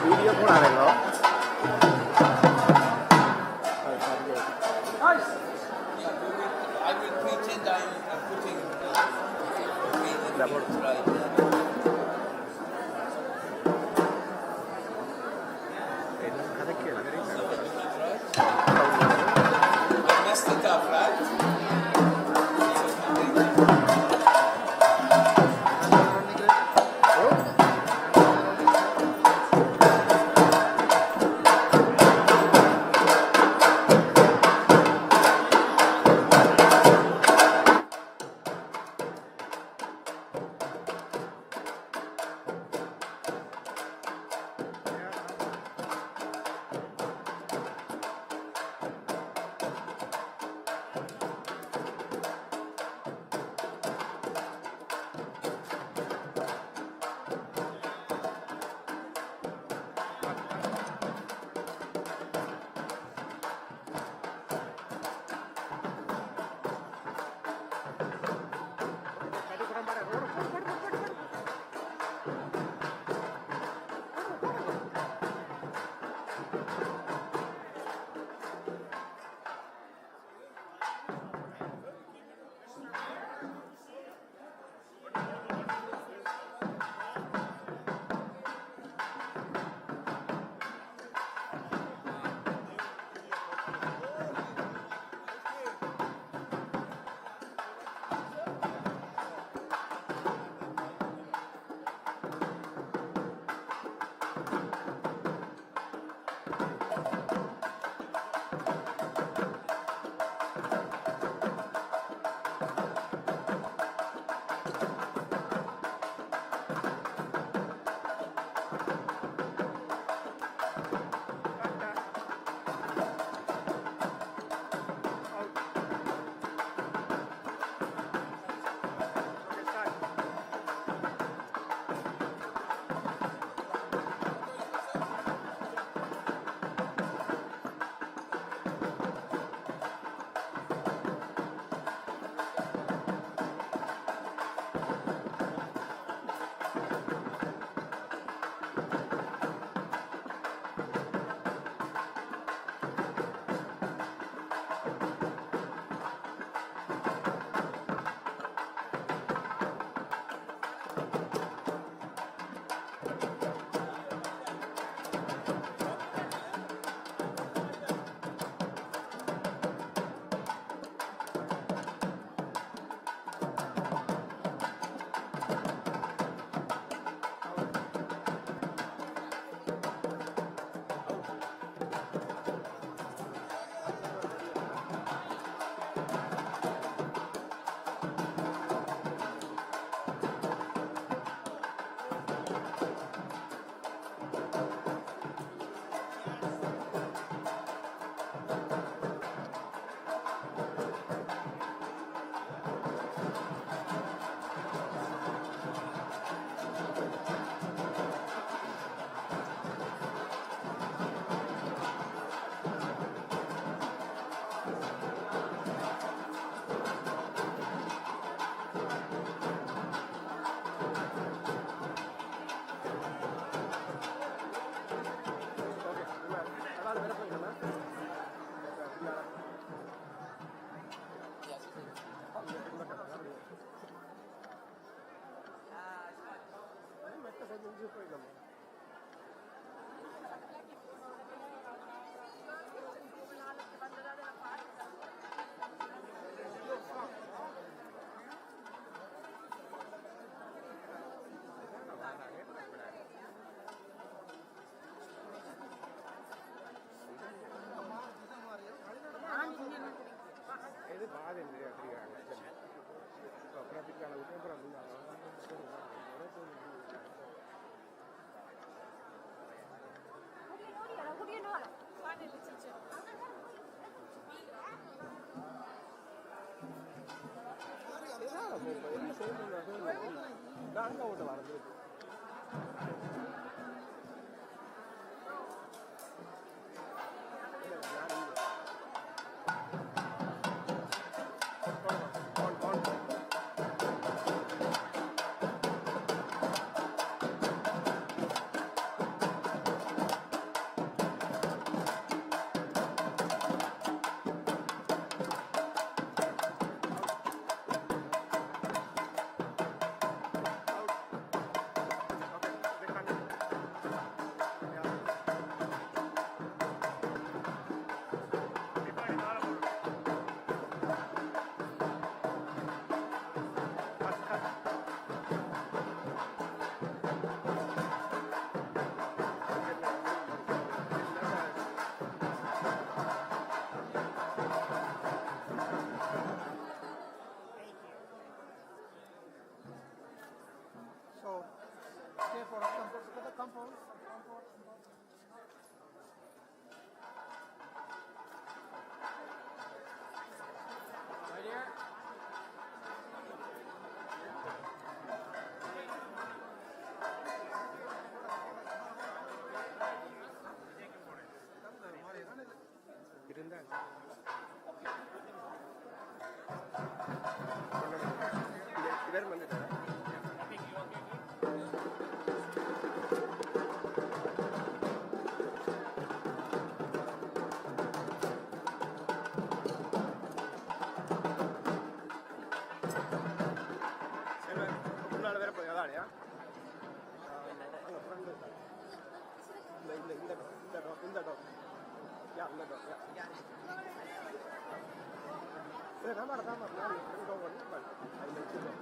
Video போடாதீங்களோ. I will pretend I am putting right. I messed it up, right? Right here. இவர் வந்துட்டாரா? முன்னால வேற போய் அதானியா அங்கே ஃப்ரெண்டு இந்த டோர் யா இந்த டோர் யா kamar நான் ஃப்ரெண்ட் ஓவர் அதில் வச்சுருக்கேன்.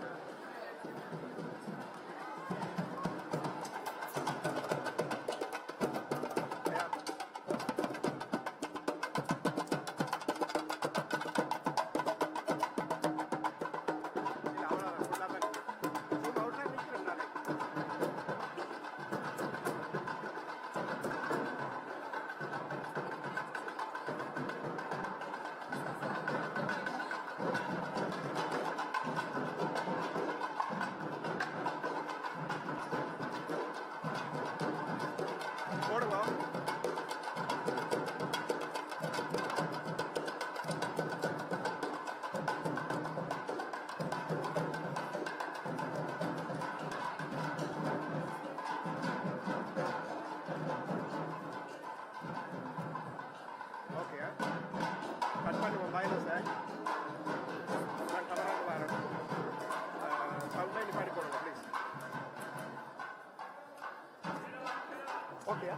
Okay.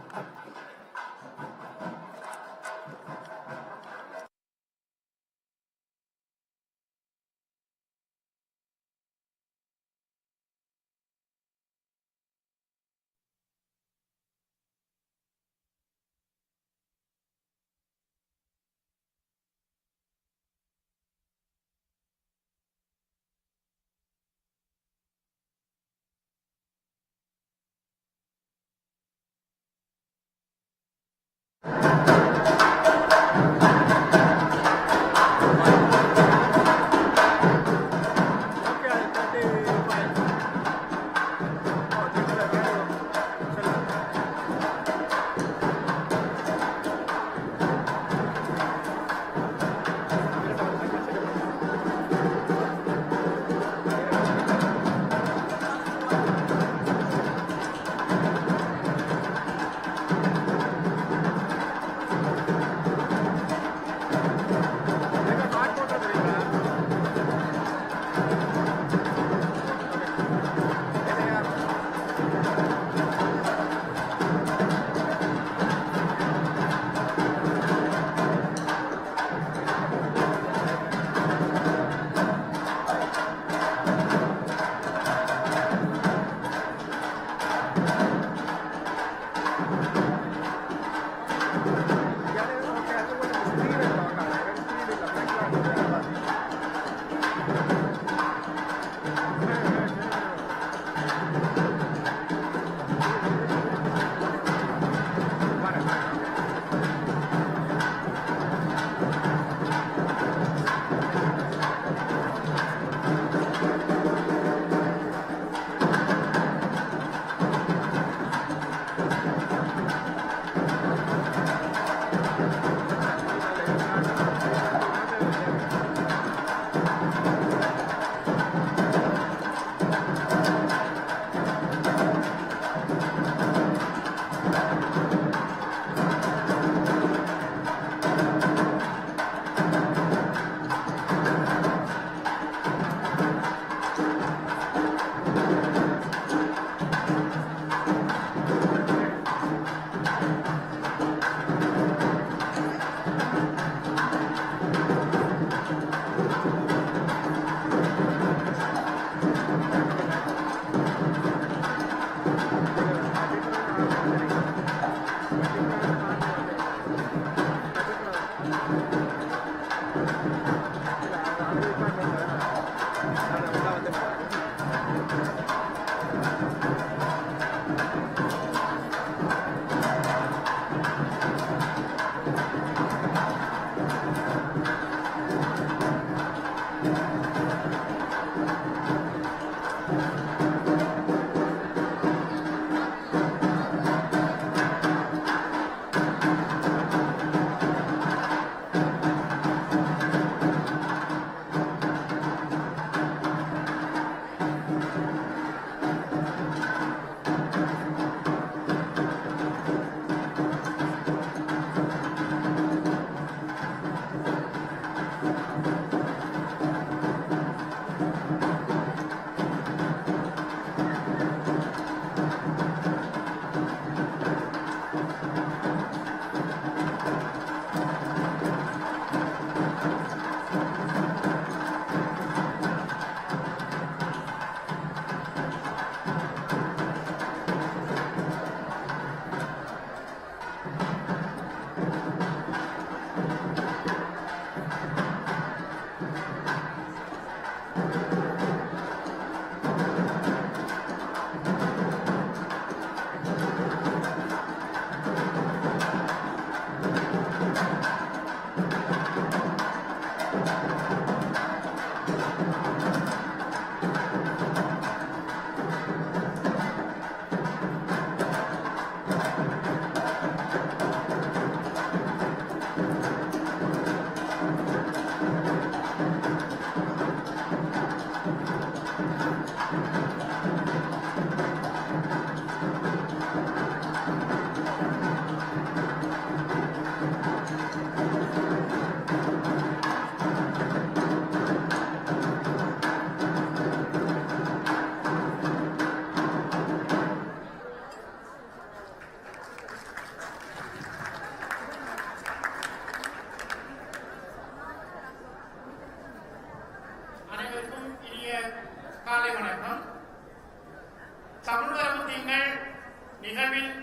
இந்நிகழ்வில்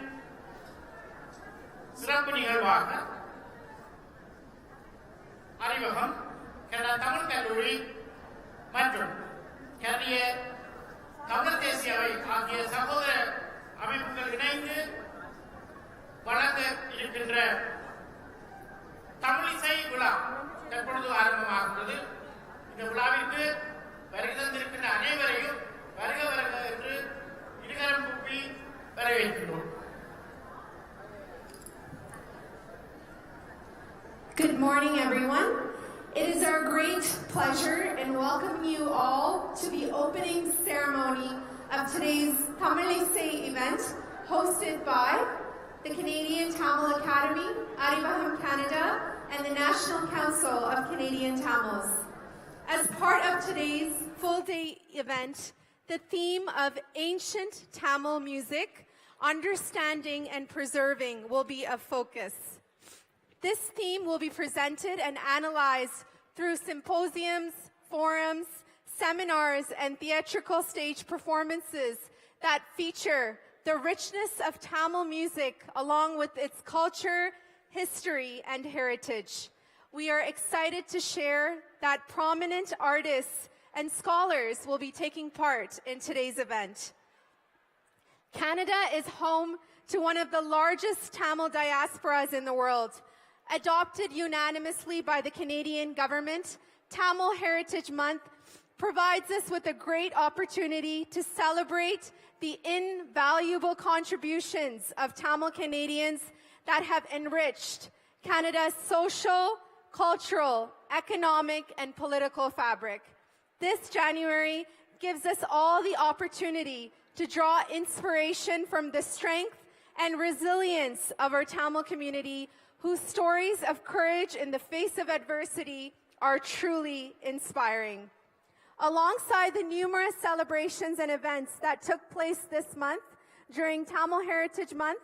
சிறப்பு நிகழ்வாக அறிமுகம் கனடா தமிழ் கல்லூரி மற்றும் கனடிய தமிழ் தேசிய அவை ஆகிய சகோதர அமைப்புகள் இணைந்து வழங்க இருக்கின்ற தமிழிசை விழா தற்பொழுது ஆரம்பமாகிறது. இந்த விழாவிற்கு வருகை தந்திருக்கின்ற அனைவரையும் வருக வருக என்று இருகரம் கூப்பி வரவேற்கிறோம். Good morning, everyone. It is our great pleasure in welcoming you all to the opening ceremony of today's Tamilise event hosted by the Canadian Tamil Academy, Arivaham Canada, and the National Council of Canadian Tamils. As part of today's full-day event, the theme of ancient Tamil music, understanding and preserving will be a focus. This theme will be presented and analyzed through symposiums, forums, seminars, and theatrical stage performances that feature the richness of Tamil music along with its culture, history, and heritage. We are excited to share that prominent artists and scholars will be taking part in today's event. Canada is home to one of the largest Tamil diasporas in the world. Adopted unanimously by the Canadian government, Tamil Heritage Month provides us with a great opportunity to celebrate the invaluable contributions of Tamil Canadians that have enriched Canada's social, cultural, economic, and political fabric. This January gives us all the opportunity to draw inspiration from the strength and resilience of our Tamil community, whose stories of courage in the face of adversity are truly inspiring. Alongside the numerous celebrations and events that took place this month during Tamil Heritage Month,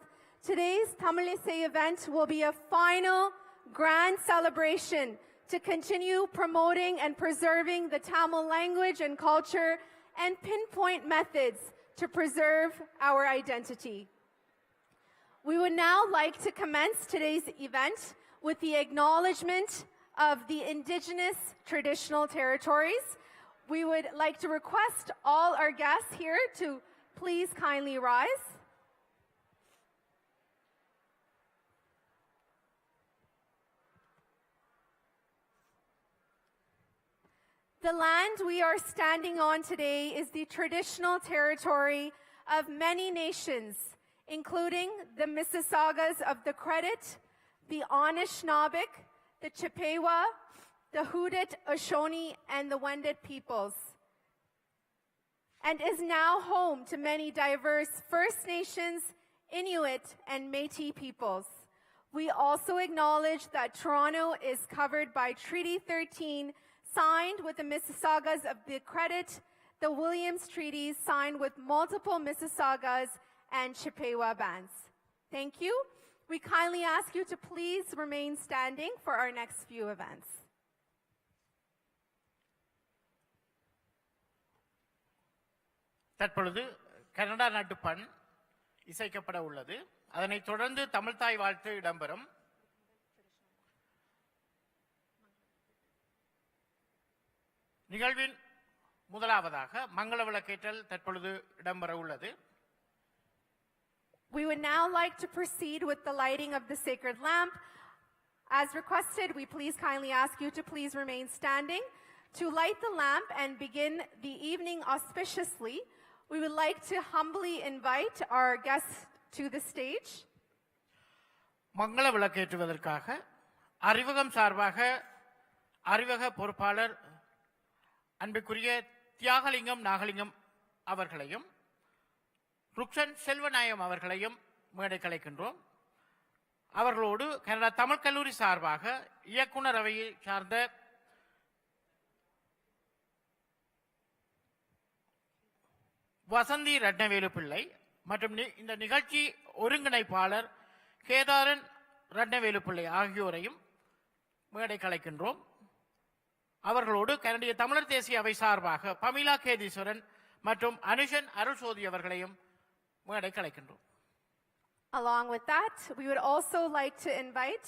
today's Tamilise event will be a final grand celebration to continue promoting and preserving the Tamil language and culture and pinpoint methods to preserve our identity. We would now like to commence today's event with the acknowledgement of the Indigenous traditional territories. We would like to request all our guests here to please kindly rise. The land we are standing on today is the traditional territory of many nations, including the Mississaugas of the Credit, the Anishinaabe, the Chippewa, the Hudit, Oshoni, and the Wendat peoples, and is now home to many diverse First Nations, Inuit, and Métis peoples. We also acknowledge that Toronto is covered by Treaty 13, signed with the Mississaugas of the Credit, the Williams Treaties signed with multiple Mississaugas and Chippewa bands. Thank you. We kindly ask you to please remain standing for our next few events. தற்பொழுது Canada நாட்டு பண் இசைக்கப்பட உள்ளது. அதனைத் தொடர்ந்து தமிழ்தாய் வாழ்த்து இடம்பெறும். நிகழ்வின் முதலாவதாக மங்கள விளக்கேற்றல் தற்பொழுது இடம்பெற உள்ளது. We would now like to proceed with the lighting of the sacred lamp. As requested, we please kindly ask you to please remain standing. To light the lamp and begin the evening auspiciously, we would like to humbly invite our guests to the stage. மங்கள விளக்கேற்றுவதற்காக அறிவகம் சார்பாக அறிவக பொறுப்பாளர் அன்புக்குரிய தியாகலிங்கம் நாகலிங்கம் அவர்களையும் ருக்ஷன் செல்வநாயம் அவர்களையும் மேடை கலைக்கின்றோம். அவர்களோடு Canada Tamil கல்லூரி சார்பாக இயக்குனர் அவையை சார்ந்த வசந்தி ரட்னவேலு பிள்ளை மற்றும் இந்த நிகழ்ச்சி ஒருங்கிணைப்பாளர் கேதாரன் ரட்னவேலு பிள்ளை ஆகியோரையும் மேடை கலைக்கின்றோம். அவர்களோடு கனடிய தமிழர் தேசிய அவை சார்பாக பமிலா கேதீஸ்வரன் மற்றும் அனுஷன் அருள்சோதி அவர்களையும் மேடை கலைக்கின்றோம். Along with that, we would also like to invite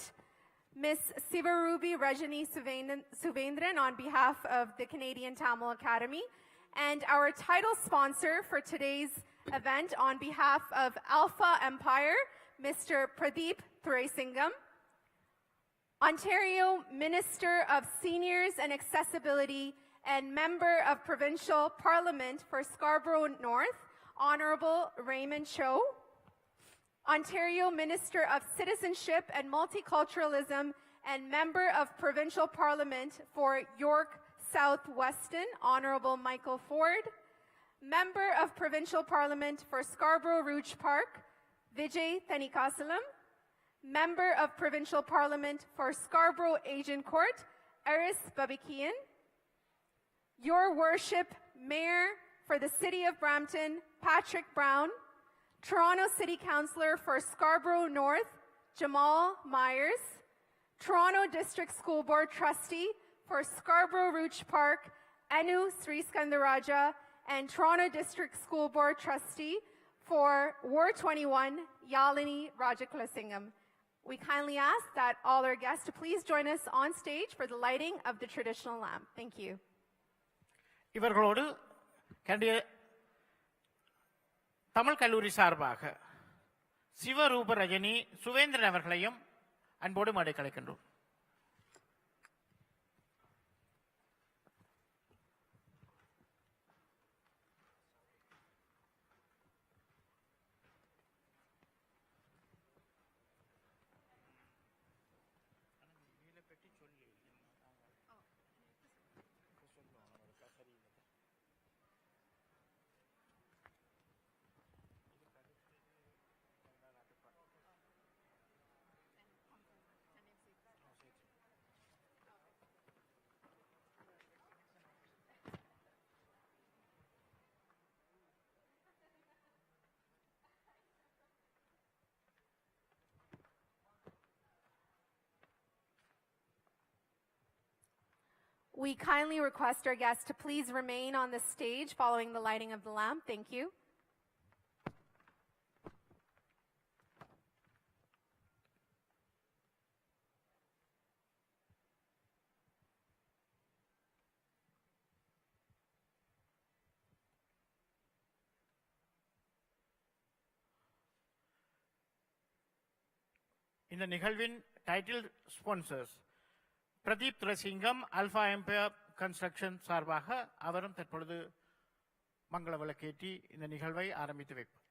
Ms. Sivarubi Rajani Suvendran on behalf of the Canadian Tamil Academy, and our title sponsor for today's event on behalf of Alpha Empire, Mr. Pradeep Thuraisingam, Ontario Minister of Seniors and Accessibility and Member of Provincial Parliament for Scarborough North, Honourable Raymond Cho, Ontario Minister of Citizenship and Multiculturalism and Member of Provincial Parliament for York South-Weston, Honourable Michael Ford, Member of Provincial Parliament for Scarborough Rouge Park, Vijay Thanikasalam, Member of Provincial Parliament for Scarborough Agincourt, Aris Babikian, Your Worship, Mayor for the City of Brampton, Patrick Brown, Toronto City Councillor for Scarborough North, Jamal Myers, Toronto District School Board Trustee for Scarborough Rouge Park, Anu Sriskandaraja, and Toronto District School Board Trustee for Ward 21, Yalini Rajakulasingam. We kindly ask that all our guests to please join us on stage for the lighting of the traditional lamp. Thank you. இவர்களோடு கண்டிய தமிழ் கல்லூரி சார்பாக சிவரூப ரஜினி சுவேந்திரன் அவர்களையும் அன்போடு மேடை கலைக்கின்றோம். We kindly request our guests to please remain on the stage following the lighting of the lamp. Thank you. இந்த நிகழ்வின் title sponsors Pradeep Thuraisingam, alpha empire construction சார்பாக அவரும் தற்பொழுது மங்கள விளக்கேற்றி இந்த நிகழ்வை ஆரம்பித்து வைப்பார்.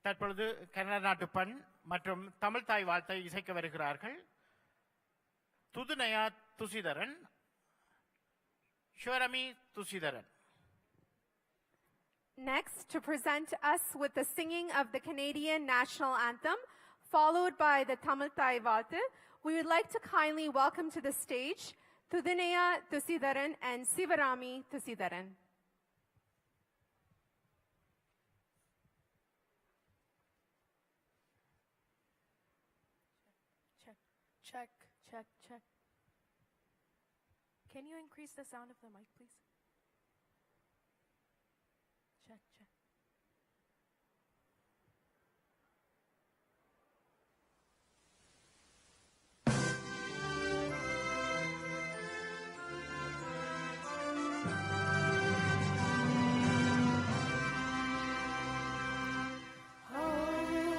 தற்பொழுது கனடா நாட்டு பண் மற்றும் தமிழ் தாய் வாழ்த்தை இசைக்க வருகிறார்கள் துதுநயா துசிதரன், ஷோரமி துசிதரன். Next, to present us with the singing of the Canadian National Anthem, followed by the Tamil Thai Valtu, we would like to kindly welcome to the stage Thudineya Thusidaran and Sivarami Thusidaran. Check, check, check. Can you increase the sound of the mic, please? Check, check. Oh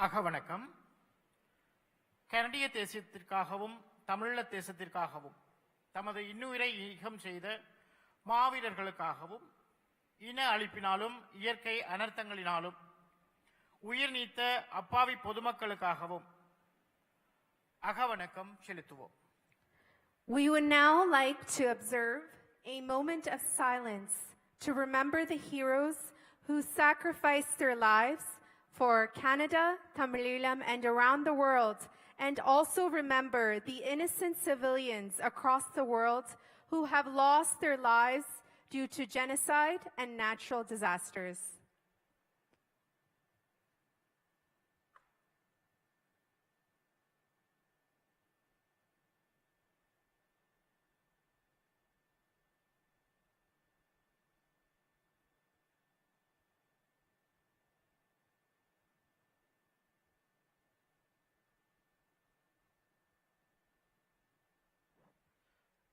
அகவணக்கம். கனடிய தேசத்திற்காகவும் தமிழீழ தேசத்திற்காகவும் தமது இன்னுயிரை ஈகம் செய்த மாவீரர்களுக்காகவும் இன அழிப்பினாலும் இயற்கை அனர்த்தங்களினாலும் உயிர் நீத்த அப்பாவி பொதுமக்களுக்காகவும் அகவணக்கம் செலுத்துவோம். We would now like to observe a moment of silence to remember the heroes who sacrificed their lives for Canada, Tamililam, and around the world, and also remember the innocent civilians across the world who have lost their lives due to genocide and natural disasters.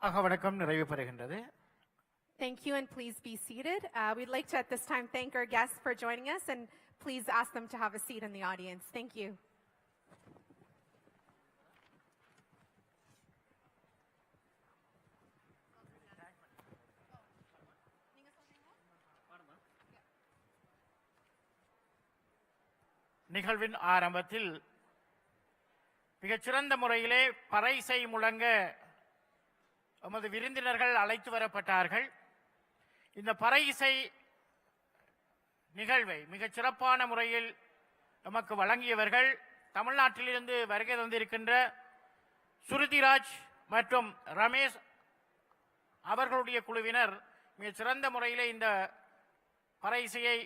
அகவணக்கம் நிறைவு பெறுகின்றது. Thank you, and please be seated. We'd like to at this time thank our guests for joining us, and please ask them to have a seat in the audience. Thank you. நிகழ்வின் ஆரம்பத்தில் மிகச்சிறந்த முறையிலே பறைசை முழங்க எமது விருந்தினர்கள் அழைத்து வரப்பட்டார்கள். இந்த பறை இசை நிகழ்வை மிகச் சிறப்பான முறையில் எமக்கு வழங்கியவர்கள் தமிழ்நாட்டிலிருந்து வருகை தந்திருக்கின்ற சுருதிராஜ் மற்றும் ரமேஷ் அவர்களுடைய குழுவினர் மிகச் சிறந்த முறையிலே இந்த பறை இசையை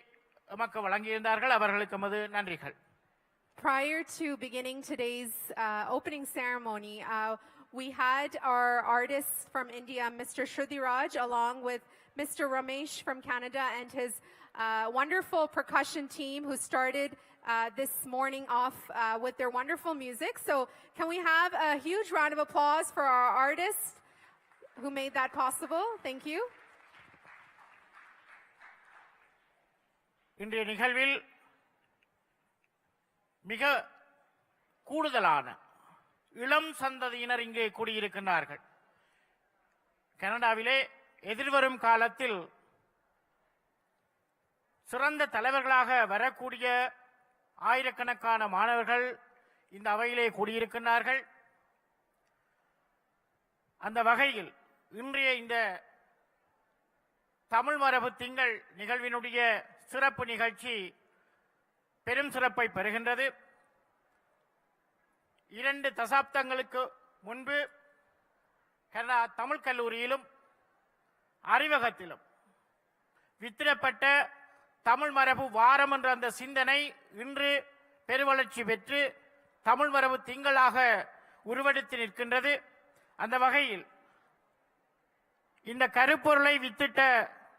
எமக்கு வழங்கியிருந்தார்கள். அவர்களுக்கு எமது நன்றிகள். Prior to beginning today's opening ceremony, we had our artists from India, Mr. Shrudiraj, along with Mr. Ramesh from Canada and his wonderful percussion team who started this morning off with their wonderful music. So can we have a huge round of applause for our artists who made that possible? Thank you. இன்றைய நிகழ்வில் மிக கூடுதலான இளம் சந்ததியினர் இங்கே கூடியிருக்கின்றார்கள். கனடாவிலே எதிர்வரும் காலத்தில் சிறந்த தலைவர்களாக வரக்கூடிய ஆயிரக்கணக்கான மாணவர்கள் இந்த அவையிலே கூடியிருக்கின்றார்கள். அந்த வகையில் இன்றைய இந்த தமிழ் மரபு திங்கள் நிகழ்வினுடைய சிறப்பு நிகழ்ச்சி பெரும் சிறப்பை பெறுகின்றது. 2 தசாப்தங்களுக்கு முன்பு கனடா தமிழ் கல்லூரியிலும் அறிவகத்திலும் வித்திடப்பட்ட தமிழ் மரபு வாரம் என்ற அந்த சிந்தனை இன்று பெருவளர்ச்சி பெற்று தமிழ் மரபு திங்களாக உருவெடுத்து நிற்கின்றது. அந்த வகையில் இந்த கருப்பொருளை வித்திட்ட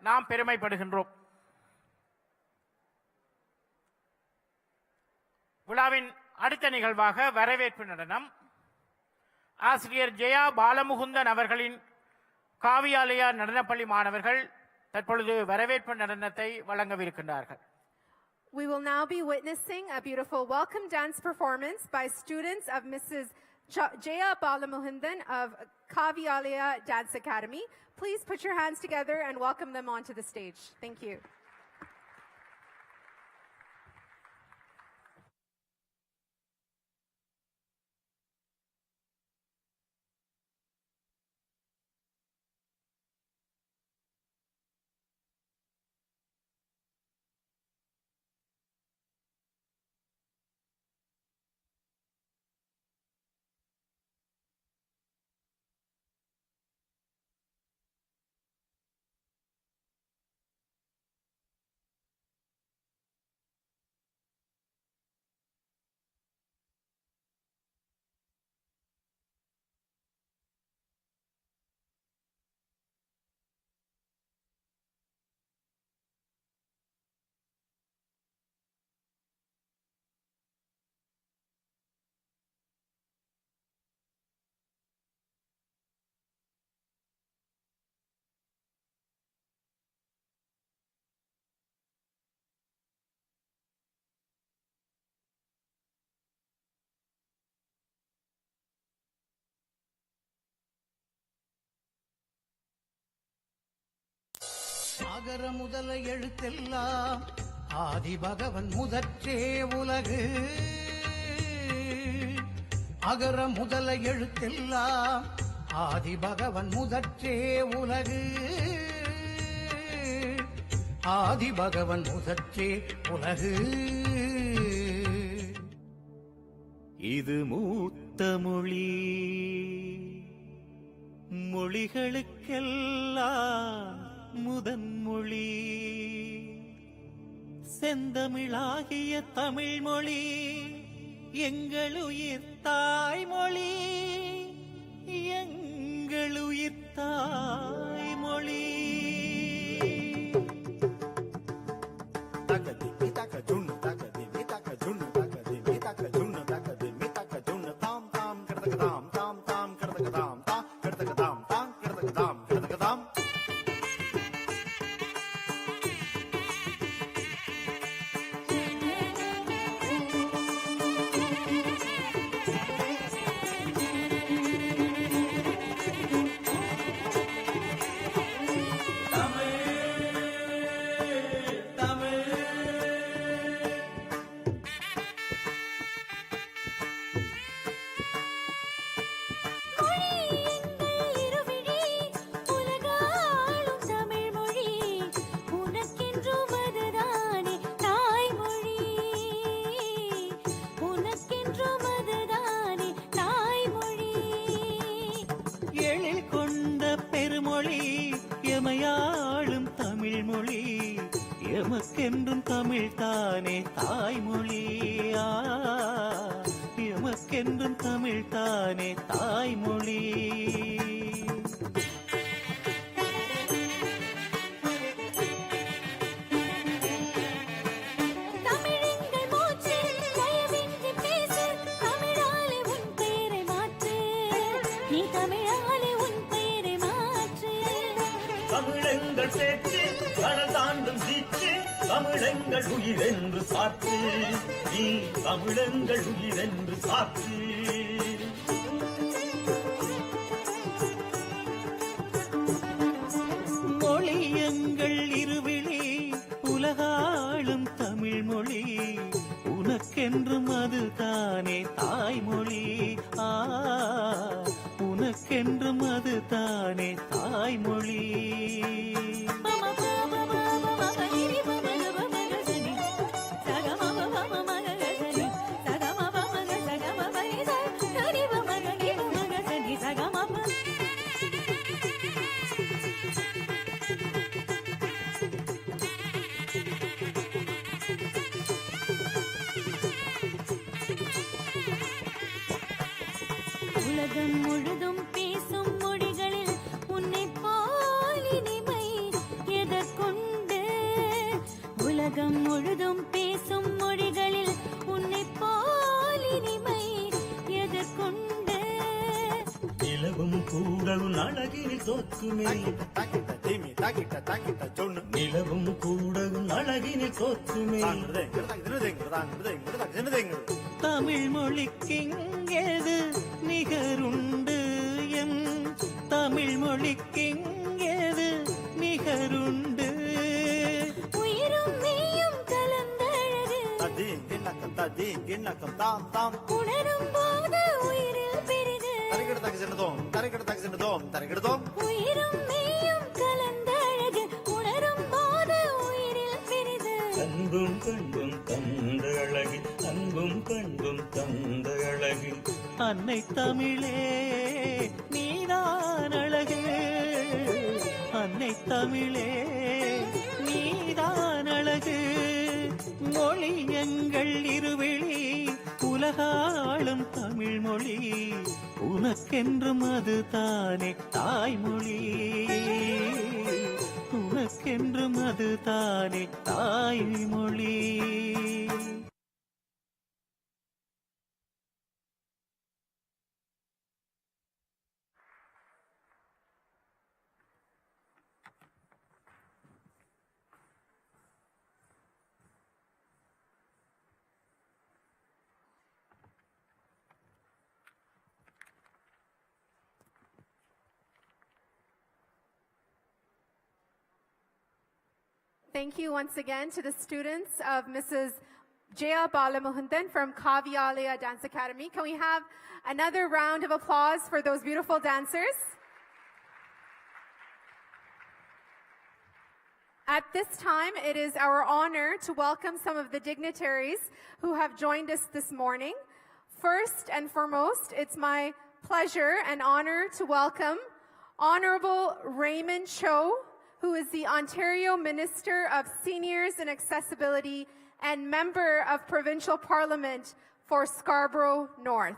நாம் பெருமைப்படுகின்றோம். விழாவின் அடுத்த நிகழ்வாக வரவேற்பு நடனம். ஆசிரியர் ஜெயா பாலமுகுந்தன் அவர்களின் காவியாலயா நடனப்பள்ளி மாணவர்கள் தற்பொழுது வரவேற்பு நடனத்தை வழங்கவிருக்கின்றார்கள். We will now be witnessing a beautiful welcome dance performance by students of Mrs. Jaya Balamuhindan of Kavialaya Dance Academy. Please put your hands together and welcome them onto the stage. Thank you. அகர முதல எழுத்தெல்லாம் ஆதி பகவன் முதற்றே உலகு. அகர முதல எழுத்தெல்லாம் ஆதி பகவன் முதற்றே உலகு. ஆதி பகவன் முதற்றே உலகு. இது மூத்த மொழி, மொழிகளுக்கெல்லாம் முதன்மொழி. செந்தமிழாகிய தமிழ்மொழி எங்களுயிர் தாய்மொழி. எங்களுயிர் தாய்மொழி. எமையாளும் தமிழ் மொழி எமக்கென்றும் தமிழ் தானே தாய்மொழி. எமக்கென்றும் தமிழ் தானே தாய்மொழி. தமிழெங்கள் பேச்சு கடல் தாண்டும் சீச்சு, தமிழெங்கள் உயிரென்று சாற்று நீ, தமிழெங்கள் உயிரென்று சாற்று. மொழி எங்கள் இருவிழி உலகாளும் தமிழ் மொழி, உனக்கென்றும் அது தானே தாய்மொழி. உனக்கென்றும் அது தானே தாய்மொழி. உலகம் முழுதும் பேசும் மொழிகளில் உன்னை போல் இனிமை எதற்கொண்டு. உலகம் முழுதும் பேசும் மொழிகளில் உன்னை போல் இனிமை எதற்கொண்டு. நிலவும் கூடவும் அழகில் தோற்றுமே, நிலவும் கூடவும் அழகினில் தோற்றுமே. தமிழ் மொழிக்கிங்கேது நிகருண்டு என், தமிழ் மொழிக்கிங்கேது நிகருண்டு. உயிரும் மெய்யும் கலந்தழகு உணரும் போது உயிரில் பெரிது. உயிரும் மெய்யும் கலந்தழகு உணரும் போது உயிரில் பெரிது. அன்பும் பண்பும் தந்த அழகு, அன்பும் பண்பும் தந்த அழகு. அன்னை தமிழே நீதான் அழகு, அன்னை தமிழே நீதான் அழகு. மொழி எங்கள் இருவிழி உலகாளும் தமிழ் மொழி, உனக்கென்றும் அது தானே தாய்மொழி. உனக்கென்றும் அது தானே தாய்மொழி. Thank you once again to the students of Mrs. Jaya Balamohandan from Kavyalaya Dance Academy. Can we have another round of applause for those beautiful dancers? At this time, it is our honor to welcome some of the dignitaries who have joined us this morning. First and foremost, it's my pleasure and honor to welcome Honorable Raymond Cho, who is the Ontario Minister of Seniors and Accessibility and Member of Provincial Parliament for Scarborough North.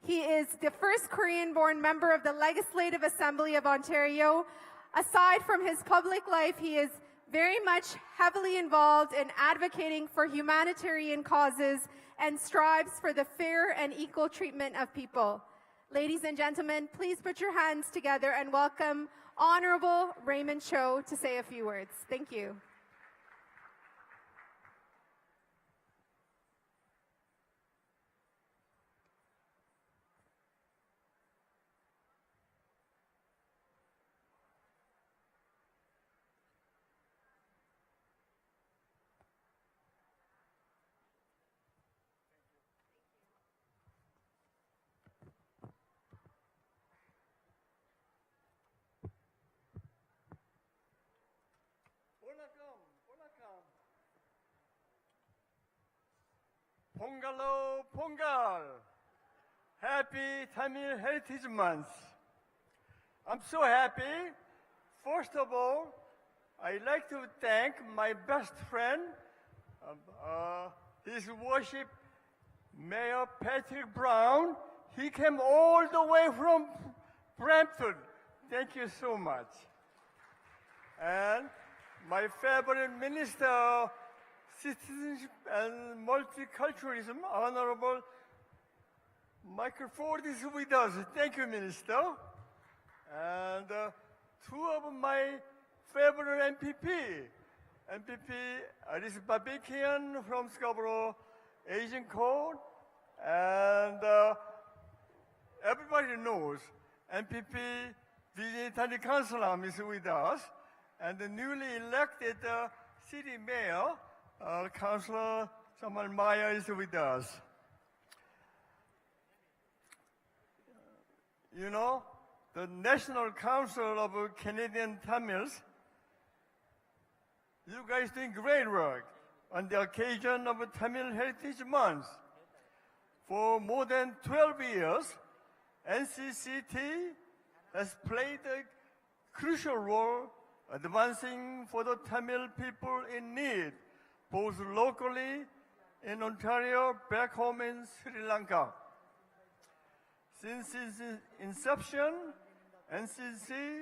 He is the first Korean-born member of the Legislative Assembly of Ontario. Aside from his public life, he is very much heavily involved in advocating for humanitarian causes and strives for the fair and equal treatment of people. Ladies and gentlemen, please put your hands together and welcome Honorable Raymond Cho to say a few words. Thank you. Pongalo Pongal. Happy Tamil Heritage Month. I'm so happy. First of all, I'd like to thank my best friend, His Worship Mayor Patrick Brown. He came all the way from Brampton. Thank you so much. And my favorite minister, Citizenship and Multiculturalism, Honorable Michael Ford is with us. Thank you, Minister. And two of my favorite MPP, Aris Babikian from Scarborough, Asian Code, and everybody knows MPP Vijay Tanikansalam is with us, and the newly elected city mayor, Councillor Samal Maya, is with us. You know, the National Council of Canadian Tamils, you guys doing great work on the occasion of Tamil Heritage Month. For more than 12 years, NCCT has played a crucial role advancing for the Tamil people in need, both locally in Ontario, back home in Sri Lanka. Since its inception, NCCT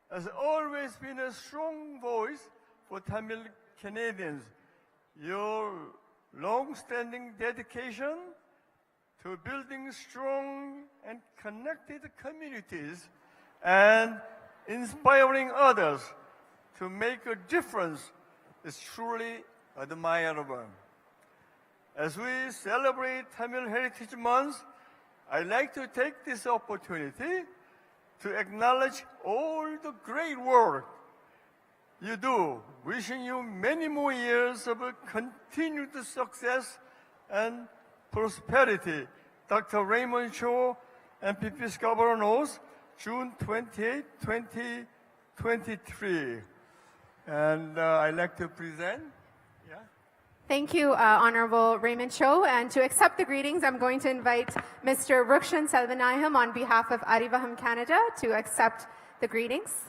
has always been a strong voice for Tamil Canadians. Your long-standing dedication to building strong and connected communities and inspiring others to make a difference is truly admirable. As we celebrate Tamil Heritage Month, I'd like to take this opportunity to acknowledge all the great work you do, wishing you many more years of continued success and prosperity. Dr. Raymond Cho, MPP Scarborough North, June 28, 2023. And I'd like to present. Yeah. Thank you, Honorable Raymond Cho. And to accept the greetings, I'm going to invite Mr. Rukshan Selvanayam on behalf of Arivaham Canada to accept the greetings.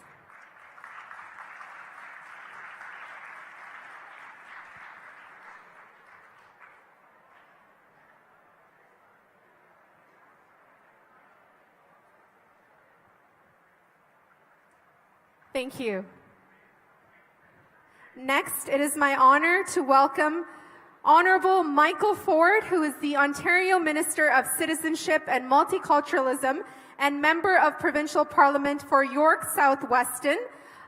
Thank you. Next, it is my honor to welcome Honorable Michael Ford, who is the Ontario Minister of Citizenship and Multiculturalism and Member of Provincial Parliament for York South Weston.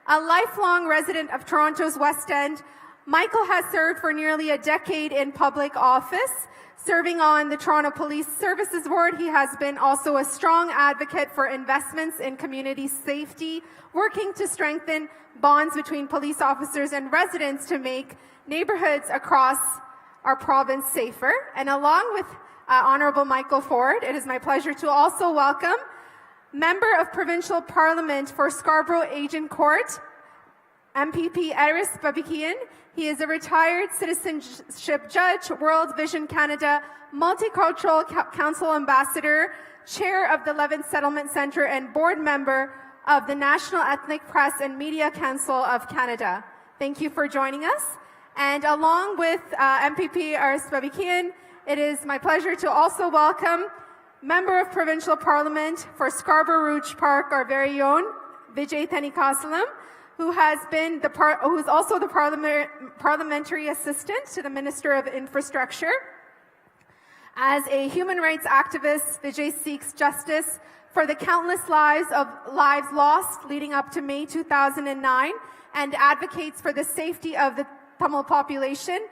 A lifelong resident of Toronto's West End, Michael has served for nearly a decade in public office, Serving on the Toronto Police Services Board, he has been also a strong advocate for investments in community safety, working to strengthen bonds between police officers and residents to make neighborhoods across our province safer. And along with Honorable Michael Ford, it is my pleasure to also welcome Member of Provincial Parliament for Scarborough Agincourt, MPP Eris Babikian. He is a retired citizenship judge, World Vision Canada Multicultural Council Ambassador, Chair of the 11th Settlement Centre, and board member of the National Ethnic Press and Media Council of Canada. Thank you for joining us. And along with MPP Eris Babikian, it is my pleasure to also welcome Member of Provincial Parliament for Scarborough Rouge Park, our very own Vijay Thanikasalam, who is also the parliamentary assistant to the Minister of Infrastructure. As a human rights activist, Vijay seeks justice for the countless lives lost leading up to May 2009 and advocates for the safety of the Tamil population.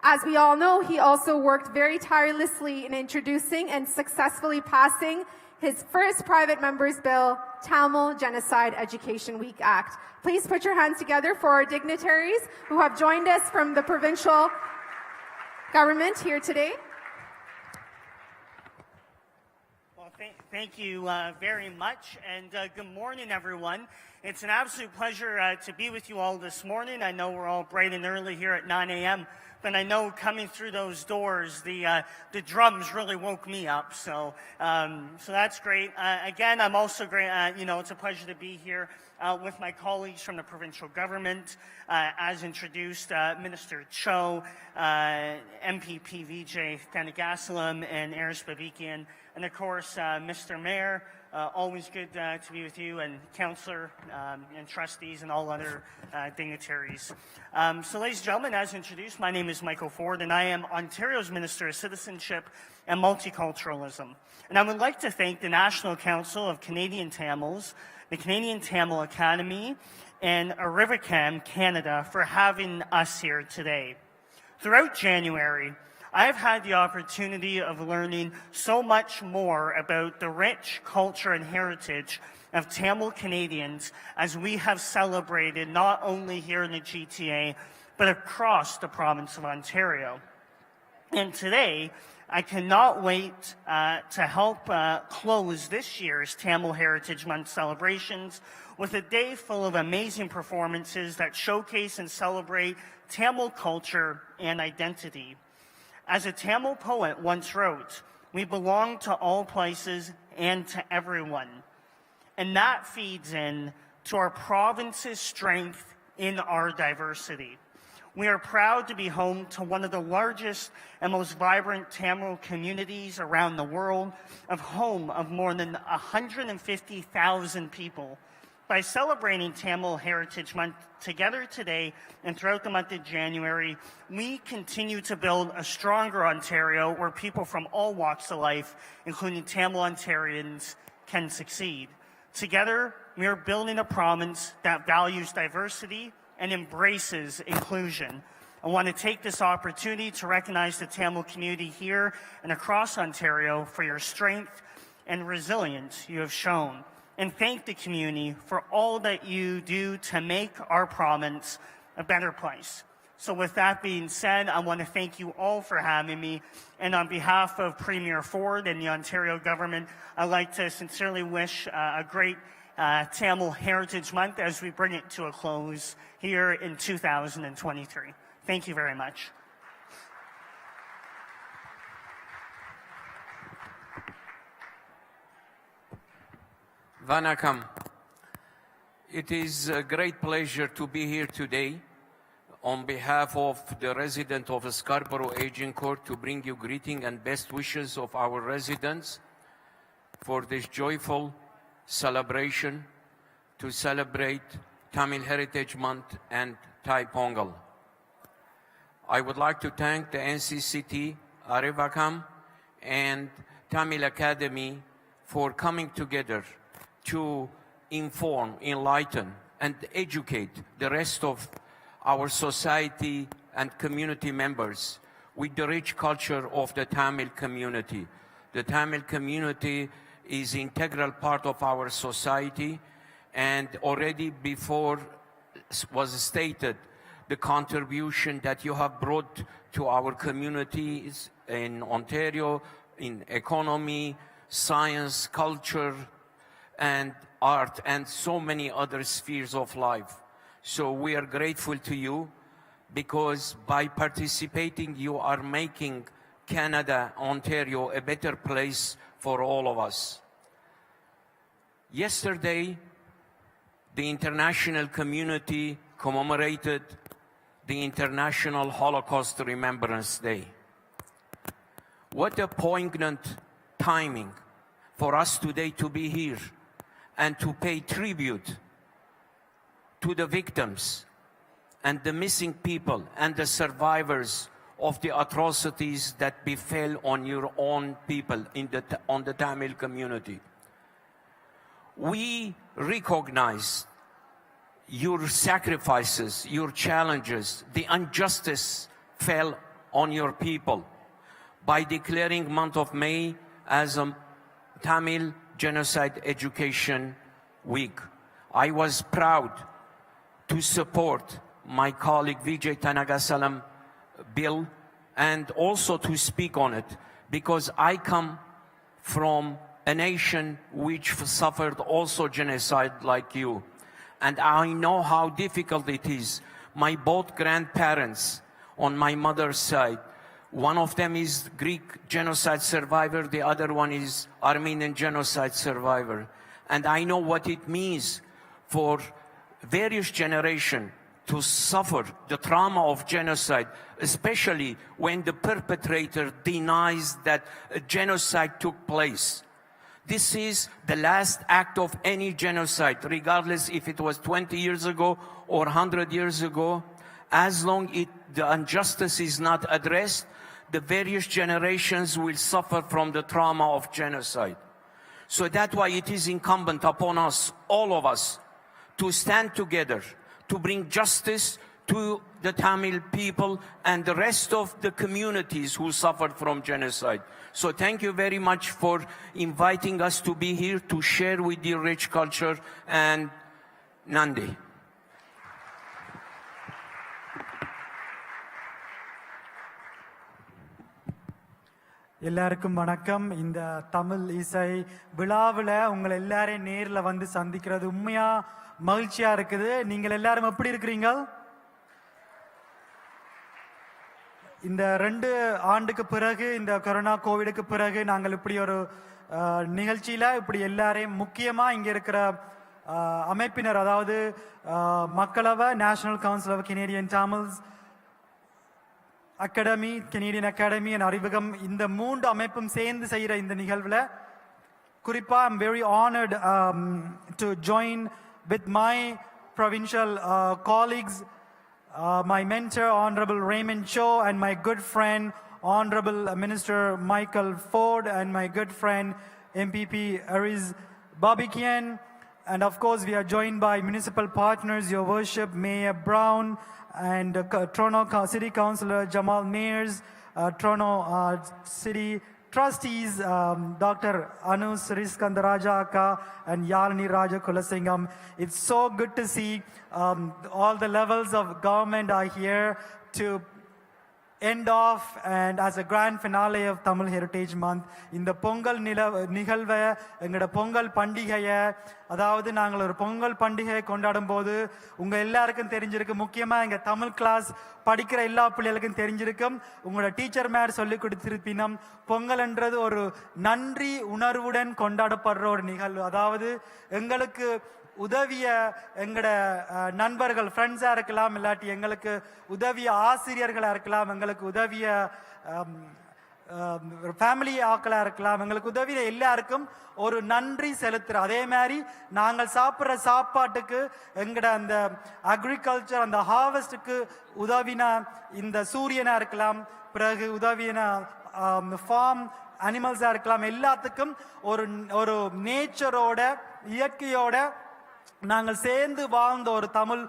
As we all know, he also worked very tirelessly in introducing and successfully passing his first private member's bill, Tamil Genocide Education Week Act. Please put your hands together for our dignitaries who have joined us from the provincial government here today. Well, thank you very much, and good morning, everyone. It's an absolute pleasure to be with you all this morning. I know we're all bright and early here at 9 a.m., but I know coming through those doors, the drums really woke me up. So that's great. Again, I'm also great. It's a pleasure to be here with my colleagues from the provincial government, as introduced, Minister Cho, MPP Vijay Thanikasalam, and Eris Babikian, and of course, Mr. Mayor. Always good to be with you, and councillor and trustees and all other dignitaries. So ladies and gentlemen, as introduced, my name is Michael Ford, and I am Ontario's Minister of Citizenship and Multiculturalism. And I would like to thank the National Council of Canadian Tamils, the Canadian Tamil Academy, and Arrivacam Canada for having us here today. Throughout January, I've had the opportunity of learning so much more about the rich culture and heritage of Tamil Canadians as we have celebrated not only here in the GTA, but across the province of Ontario. And today, I cannot wait to help close this year's Tamil Heritage Month celebrations with a day full of amazing performances that showcase and celebrate Tamil culture and identity. As a Tamil poet once wrote, we belong to all places and to everyone. And that feeds in to our province's strength in our diversity. We are proud to be home to one of the largest and most vibrant Tamil communities around the world, home of more than 150,000 people. By celebrating Tamil Heritage Month together today and throughout the month of January, we continue to build a stronger Ontario where people from all walks of life, including Tamil Ontarians, can succeed. Together, we are building a province that values diversity and embraces inclusion. I want to take this opportunity to recognize the Tamil community here and across Ontario for your strength and resilience you have shown, and thank the community for all that you do to make our province a better place. So with that being said, I want to thank you all for having me, and on behalf of Premier Ford and the Ontario government, I'd like to sincerely wish a great Tamil Heritage Month as we bring it to a close here in 2023. Thank you very much. Vanakkam. It is a great pleasure to be here today on behalf of the residents of Scarborough Agincourt to bring you greeting and best wishes of our residents for this joyful celebration to celebrate Tamil Heritage Month and Thai Pongal. I would like to thank the NCCT, Arrivacam, and Tamil Academy for coming together to inform, enlighten, and educate the rest of our society and community members with the rich culture of the Tamil community. The Tamil community is an integral part of our society, and already before was stated the contribution that you have brought to our communities in Ontario, in economy, science, culture, and art, and so many other spheres of life. So we are grateful to you, because by participating, you are making Canada, Ontario, a better place for all of us. Yesterday, the international community commemorated the International Holocaust Remembrance Day. What a poignant timing for us today to be here and to pay tribute to the victims and the missing people and the survivors of the atrocities that befell on your own people on the Tamil community. We recognize your sacrifices, your challenges, the injustice fell on your people by declaring month of May as a Tamil Genocide Education Week. I was proud to support my colleague Vijay Tanagasalam bill and also to speak on it, because I come from a nation which suffered also genocide like you. And I know how difficult it is. My both grandparents on my mother's side, one of them is Greek genocide survivor, the other one is Armenian genocide survivor. And I know what it means for various generations to suffer the trauma of genocide, especially when the perpetrator denies that a genocide took place. This is the last act of any genocide, regardless if it was 20 years ago or 100 years ago. As long as the injustice is not addressed, the various generations will suffer from the trauma of genocide. So that's why it is incumbent upon us, all of us, to stand together, to bring justice to the Tamil people and the rest of the communities who suffered from genocide. So thank you very much for inviting us to be here to share with your rich culture, and Nandi. எல்லாருக்கும் வணக்கம். இந்த தமிழ் இசை விழாவில் உங்களை எல்லாரையும் நேரில் வந்து சந்திக்கிறது உண்மையா மகிழ்ச்சியா இருக்குது. நீங்கள் எல்லாரும் எப்படி இருக்கிறீங்க? இந்த 2 ஆண்டுக்கு பிறகு, இந்த கொரோனா கோவிடுக்கு பிறகு, நாங்கள் இப்படி ஒரு நிகழ்ச்சியில இப்படி எல்லாரையும் முக்கியமா இங்க இருக்கிற அமைப்பினர், அதாவது மக்களவை, national council of Canadian Tamils academy, Canadian academy and அறிமுகம், இந்த 3 அமைப்பும் சேர்ந்து செய்யற இந்த நிகழ்வுல குறிப்பா I'm very honoured to join with my provincial colleagues, my mentor Honorable Raymond Cho, and my good friend Honorable Minister Michael Ford, and my good friend MPP Ariz Babikian. And of course we are joined by municipal partners, Your Worship Mayor Brown, and Toronto City Councillor Jamal Mayers, Toronto City Trustees, Dr. Anu Sriskandaraja Akka and Yalini Raja Kulasingam. It's so good to see all the levels of government are here to end off and as a grand finale of Tamil Heritage Month. இந்த பொங்கல் நிகழ்வை, எங்களோட பொங்கல் பண்டிகையை, அதாவது நாங்கள் ஒரு பொங்கல் பண்டிகையை கொண்டாடும் போது உங்க எல்லாருக்கும் தெரிஞ்சிருக்கு, முக்கியமா எங்க தமிழ் கிளாஸ் படிக்கிற எல்லா பிள்ளைகளுக்கும் தெரிஞ்சிருக்கும், உங்களோட டீச்சர் மேர் சொல்லி கொடுத்திருப்பினும், பொங்கல்ன்றது ஒரு நன்றி உணர்வுடன் கொண்டாடப்படுற ஒரு நிகழ்வு. அதாவது எங்களுக்கு உதவிய எங்கட நண்பர்கள், ஃப்ரெண்ட்ஸா இருக்கலாம், இல்லாட்டி எங்களுக்கு உதவிய ஆசிரியர்களா இருக்கலாம், எங்களுக்கு உதவிய ஃபேமிலி ஆக்களா இருக்கலாம், எங்களுக்கு உதவிய எல்லாருக்கும் ஒரு நன்றி செலுத்துற. அதே மாதிரி நாங்கள் சாப்பிட்ற சாப்பாட்டுக்கு எங்கட அந்த அக்ரிகல்ச்சர், அந்த ஹார்வெஸ்டுக்கு உதவின இந்த சூரியனா இருக்கலாம், பிறகு உதவின ஃபார்ம் அனிமல்ஸா இருக்கலாம், எல்லாத்துக்கும் ஒரு நேச்சரோட, இயற்கையோட நாங்கள் சேர்ந்து வாழ்ந்த ஒரு தமிழ்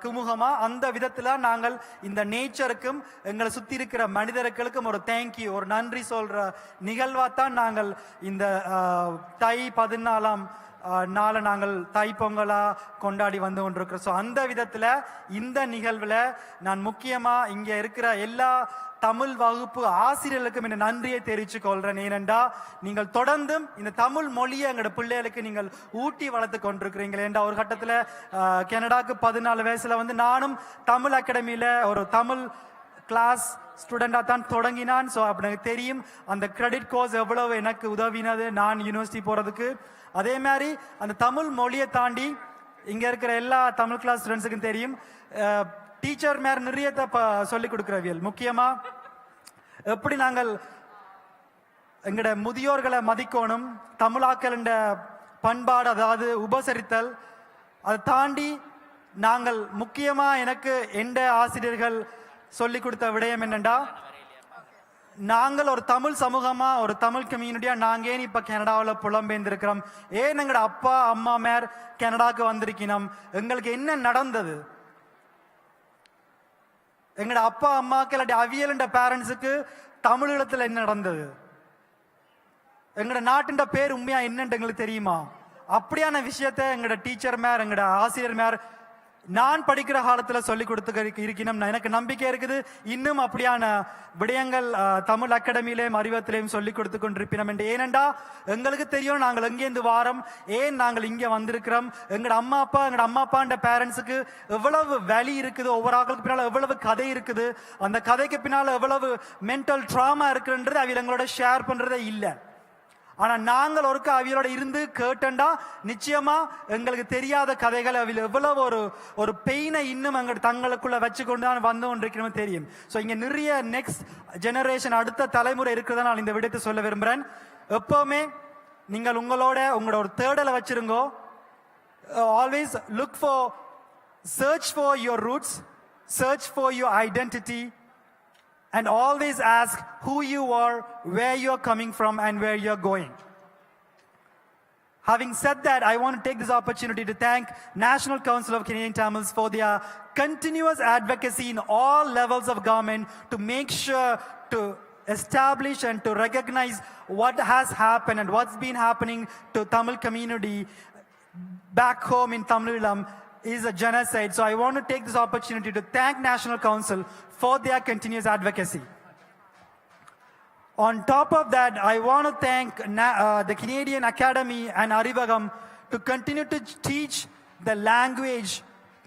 குமுகமா அந்த விதத்துல நாங்கள் இந்த நேச்சருக்கும் எங்களை சுத்தி இருக்கிற மனிதர்களுக்கும் ஒரு தேங்க்யூ ஒரு நன்றி சொல்ற நிகழ்வா தான் நாங்கள் இந்த தை 14ஆம் நாளை நாங்கள் தைப்பொங்கலா கொண்டாடி வந்து கொண்டிருக்கிறோம். ஸோ அந்த விதத்துல இந்த நிகழ்வுல நான் முக்கியமா இங்க இருக்கிற எல்லா தமிழ் வகுப்பு ஆசிரியர்களுக்கும் இந்த நன்றியை தெரிவிச்சு கொள்றேன். ஏனென்றா நீங்கள் தொடர்ந்தும் இந்த தமிழ் மொழியை எங்களோட பிள்ளைகளுக்கு நீங்கள் ஊட்டி வளர்த்து கொண்டிருக்கிறீங்க. ஏண்டா ஒரு கட்டத்துல கனடாக்கு 14 வயசுல வந்து நானும் தமிழ் அகாடமியில ஒரு தமிழ் கிளாஸ் ஸ்டூடெண்டா தான் தொடங்கினான். ஸோ அப்படி எனக்கு தெரியும் அந்த கிரெடிட் கோர்ஸ் எவ்வளவு எனக்கு உதவினது நான் யூனிவர்சிட்டி போறதுக்கு. அதே மாதிரி அந்த தமிழ் மொழியை தாண்டி இங்க இருக்கிற எல்லா தமிழ் கிளாஸ் ஸ்டூடெண்ட்ஸுக்கும் தெரியும் டீச்சர் மேல நிறைய சொல்லிக் கொடுக்கிறவியல். முக்கியமா எப்படி நாங்கள் எங்கட முதியோர்களை மதிக்கணும், தமிழாக்கள் பண்பாடு அதாவது உபசரித்தல், அதை தாண்டி நாங்கள் முக்கியமா எனக்கு எந்த ஆசிரியர்கள் சொல்லிக் கொடுத்த விடயம் என்னண்டா நாங்கள் ஒரு தமிழ் சமூகமா ஒரு தமிழ் கம்யூனிட்டியா நாங்க ஏன் இப்ப கனடாவில் புலம்பெயர்ந்திருக்கிறோம், ஏன் எங்கட அப்பா அம்மா மேர் கனடாக்கு வந்திருக்கணும், எங்களுக்கு என்ன நடந்தது, எங்கட அப்பா அம்மாக்கள் அவியல் பேரண்ட்ஸுக்கு தமிழீழத்துல என்ன நடந்தது, எங்கட நாட்டின் பேர் உண்மையா என்னன்னு எங்களுக்கு தெரியுமா, அப்படியான விஷயத்த எங்கட டீச்சர் மேர் எங்கட ஆசிரியர் மேர் நான் படிக்கிற காலத்துல சொல்லி கொடுத்து இருக்கணும். எனக்கு நம்பிக்கை இருக்குது இன்னும் அப்படியான விடயங்கள் தமிழ் அகாடமியிலேயும் அறிவத்திலையும் சொல்லி கொடுத்து கொண்டிருப்பினோம் என்று. ஏனென்றா எங்களுக்கு தெரியும் நாங்கள் எங்கேருந்து வாரம், ஏன் நாங்கள் இங்க வந்திருக்கிறோம், எங்கட அம்மா அப்பாண்ட பேரண்ட்ஸுக்கு எவ்வளவு வேலி இருக்குது, ஒவ்வொரு ஆக்களுக்கு பின்னால எவ்வளவு கதை இருக்குது, அந்த கதைக்கு பின்னால எவ்வளவு மென்டல் ட்ராமா இருக்குன்றது அவியல் எங்களோட ஷேர் பண்றதே இல்லை. ஆனா நாங்கள் ஒருக்க அவியலோட இருந்து கேட்டண்டா நிச்சயமா எங்களுக்கு தெரியாத கதைகள் அவியல் எவ்வளவு ஒரு பெயினை இன்னும் எங்க தங்களுக்குள்ள வச்சு கொண்டு தான் வந்து கொண்டிருக்கணும் தெரியும். ஸோ இங்க நிறைய நெக்ஸ்ட் ஜெனரேஷன் அடுத்த தலைமுறை இருக்கிறதா நான் இந்த விடயத்தை சொல்ல விரும்புறேன். எப்பவுமே நீங்கள் உங்களோட ஒரு தேடலை வச்சிருங்கோ. Always look for search for your roots, search for your identity, and always ask who you are, where you're coming from, and where you're going. Having said that, I want to take this opportunity to thank National Council of Canadian Tamils for their continuous advocacy in all levels of government to make sure to establish and to recognize what has happened and what's been happening to Tamil community back home in Tamilam is a genocide. So I want to take this opportunity to thank National Council for their continuous advocacy. On top of that, I want to thank the Canadian Academy and Arivagam to continue to teach the language,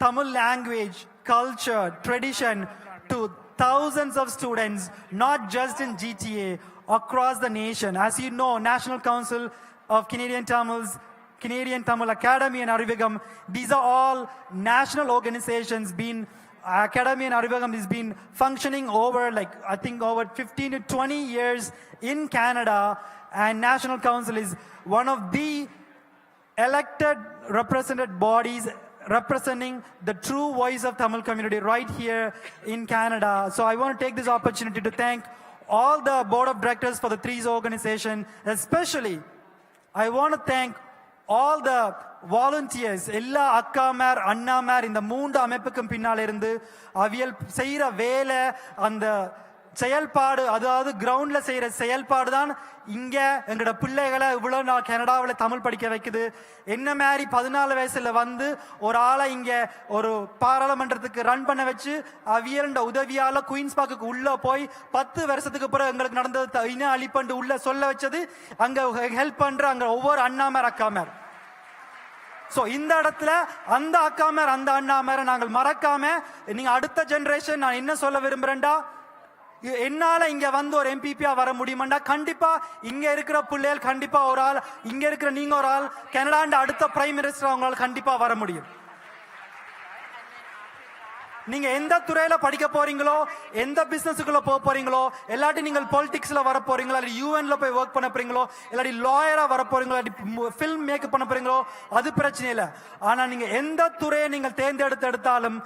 Tamil language, culture, tradition to thousands of students, not just in GTA, across the nation. As you know, National Council of Canadian Tamils, Canadian Tamil Academy and Arivagam, these are all national organizations. Academy and Arivagam has been functioning over I think over 15 to 20 years in Canada, and National Council is one of the elected represented bodies representing the true voice of Tamil community right here in Canada. So I want to take this opportunity to thank all the board of directors for the three organization. Especially I want to thank all the volunteers, எல்லா அக்கா மேர் அண்ணா மேர் இந்த 3 அமைப்புக்கும் பின்னால் இருந்து அவியல் செய்யற வேலை, அந்த செயல்பாடு, அதாவது கிரவுண்ட்ல செய்யற செயல்பாடு தான் இங்க எங்கட பிள்ளைகளை இவ்வளவு நாள் கனடாவில் தமிழ் படிக்க வைக்குது. என்ன மாதிரி 14 வயசுல வந்து ஒரு ஆளை இங்க ஒரு பாராளுமன்றத்துக்கு ரன் பண்ண வச்சு அவியல் உதவியால குயின்ஸ் பார்க்கு உள்ள போய் 10 வருஷத்துக்கு பிறகு எங்களுக்கு நடந்தது இன அழிப்பண்டு உள்ள சொல்ல வச்சது அங்க ஹெல்ப் பண்ற அங்க ஒவ்வொரு அண்ணா மேர் அக்கா மேர். சோ இந்த இடத்துல அந்த அக்கா மேர் அந்த அண்ணா மேர நாங்கள் மறக்காம, நீங்க அடுத்த ஜெனரேஷன் நான் என்ன சொல்ல விரும்புறேன்டா, என்னால இங்க வந்து ஒரு எம்பிபியா வர முடியுமாண்டா, கண்டிப்பா இங்க இருக்கிற பிள்ளைகள், கண்டிப்பா ஒரு ஆள், இங்க இருக்கிற நீங்க ஒரு ஆள், கனடாண்ட அடுத்த பிரைம் மினிஸ்டர் அவங்களால கண்டிப்பா வர முடியும். நீங்க எந்த துறையில படிக்க போறீங்களோ, எந்த பிசினஸுக்குள்ள போக போறீங்களோ, இல்லாட்டி நீங்கள் பாலிடிக்ஸ்ல வர போறீங்களோ, இல்லாட்டி யூஎன்ல போய் ஒர்க் பண்ண போறீங்களோ, இல்லாட்டி லாயரா வர போறீங்களோ, இல்லாட்டி ஃபில்ம் மேக்கப் பண்ண போறீங்களோ, அது பிரச்சனை இல்லை. ஆனா நீங்க எந்த துறையை நீங்கள் தேர்ந்தெடுத்தாலும்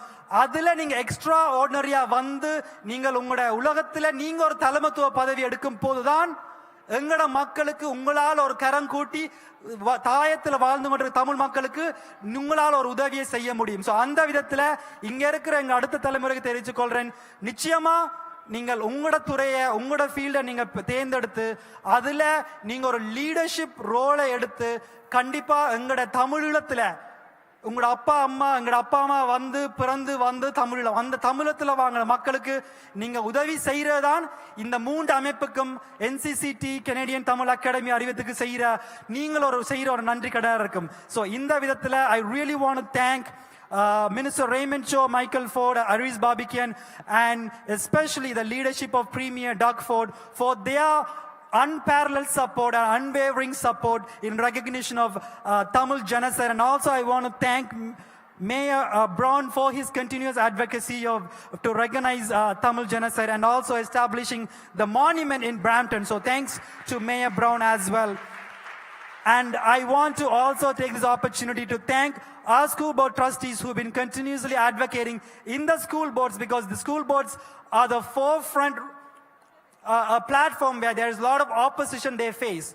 அதுல நீங்க எக்ஸ்ட்ரா ஆர்டினரியா வந்து நீங்கள் உங்களோட உலகத்துல நீங்க ஒரு தலைமைத்துவ பதவி எடுக்கும் போதுதான் எங்கட மக்களுக்கு உங்களால் ஒரு கரம் கூட்டி தாயத்துல வாழ்ந்து கொண்டிருக்கிற தமிழ் மக்களுக்கு உங்களால் ஒரு உதவியை செய்ய முடியும். சோ அந்த விதத்துல இங்க இருக்கிற எங்க அடுத்த தலைமுறைக்கு தெரிவித்துக் கொள்றேன், நிச்சயமா நீங்கள் உங்களோட துறையை உங்களோட ஃபீல்டை நீங்க தேர்ந்தெடுத்து அதுல நீங்க ஒரு லீடர்ஷிப் ரோலை எடுத்து கண்டிப்பா எங்கட தமிழீழத்துல உங்களோட அப்பா அம்மா வந்து பிறந்து வந்து தமிழீழம் அந்த தமிழத்துல வாங்கின மக்களுக்கு நீங்க உதவி செய்யறதுதான் இந்த 3 அமைப்புக்கும் NCCT கெனடியன் தமிழ் அகாடமி அறிவித்துக்கு நீங்கள் செய்யற ஒரு நன்றி கடை இருக்கும். சோ இந்த விதத்துல I really want to thank Minister Raymond Cho, Michael Ford, Aris Barbican, and especially the leadership of Premier Doug Ford for their unparalleled support and unwavering support in recognition of Tamil genocide. And also I want to thank Mayor Brown for his continuous advocacy to recognize Tamil genocide and also establishing the monument in Brampton. So thanks to Mayor Brown as well. And I want to also take this opportunity to thank our school board trustees who've been continuously advocating in the school boards, because the school boards are the forefront a platform where there is a lot of opposition they face.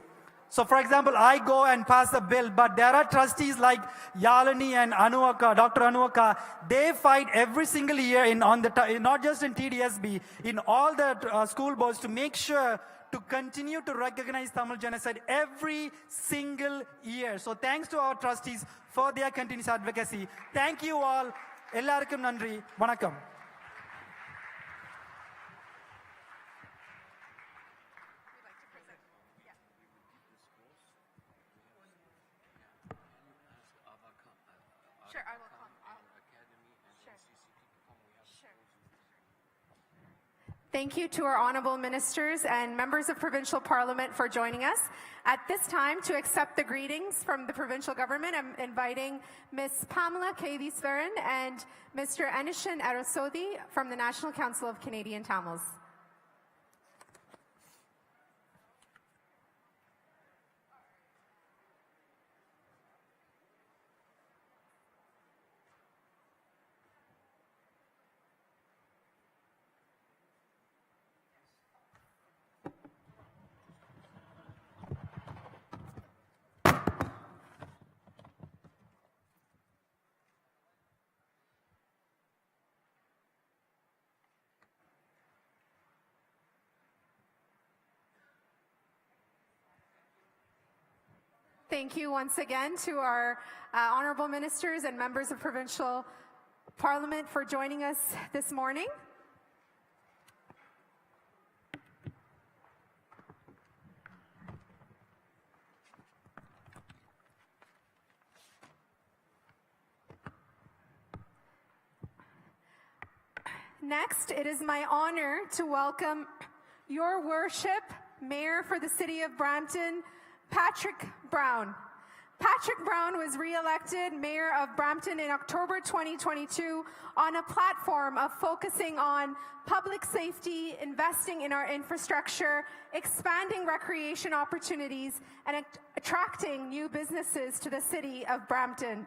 So for example, I go and pass a bill, but there are trustees like Yalini and Dr. Anuaka, they fight every single year not just in TDSB, in all the school boards to make sure to continue to recognize Tamil genocide every single year. So thanks to our trustees for their continuous advocacy. Thank you all. Ellarkum nandri. Vanakkam. Sure, I will come. Sure. Sure. Thank you to our honorable ministers and members of provincial parliament for joining us. At this time, to accept the greetings from the provincial government, I'm inviting Ms. Pamela Kavisvaran and Mr. Anishan Arasodi from the National Council of Canadian Tamils. Thank you once again to our honorable ministers and members of provincial parliament for joining us this morning. Next, it is my honor to welcome Your Worship, Mayor for the City of Brampton, Patrick Brown. Patrick Brown was re-elected Mayor of Brampton in October 2022 on a platform of focusing on public safety, investing in our infrastructure, expanding recreation opportunities, and attracting new businesses to the city of Brampton.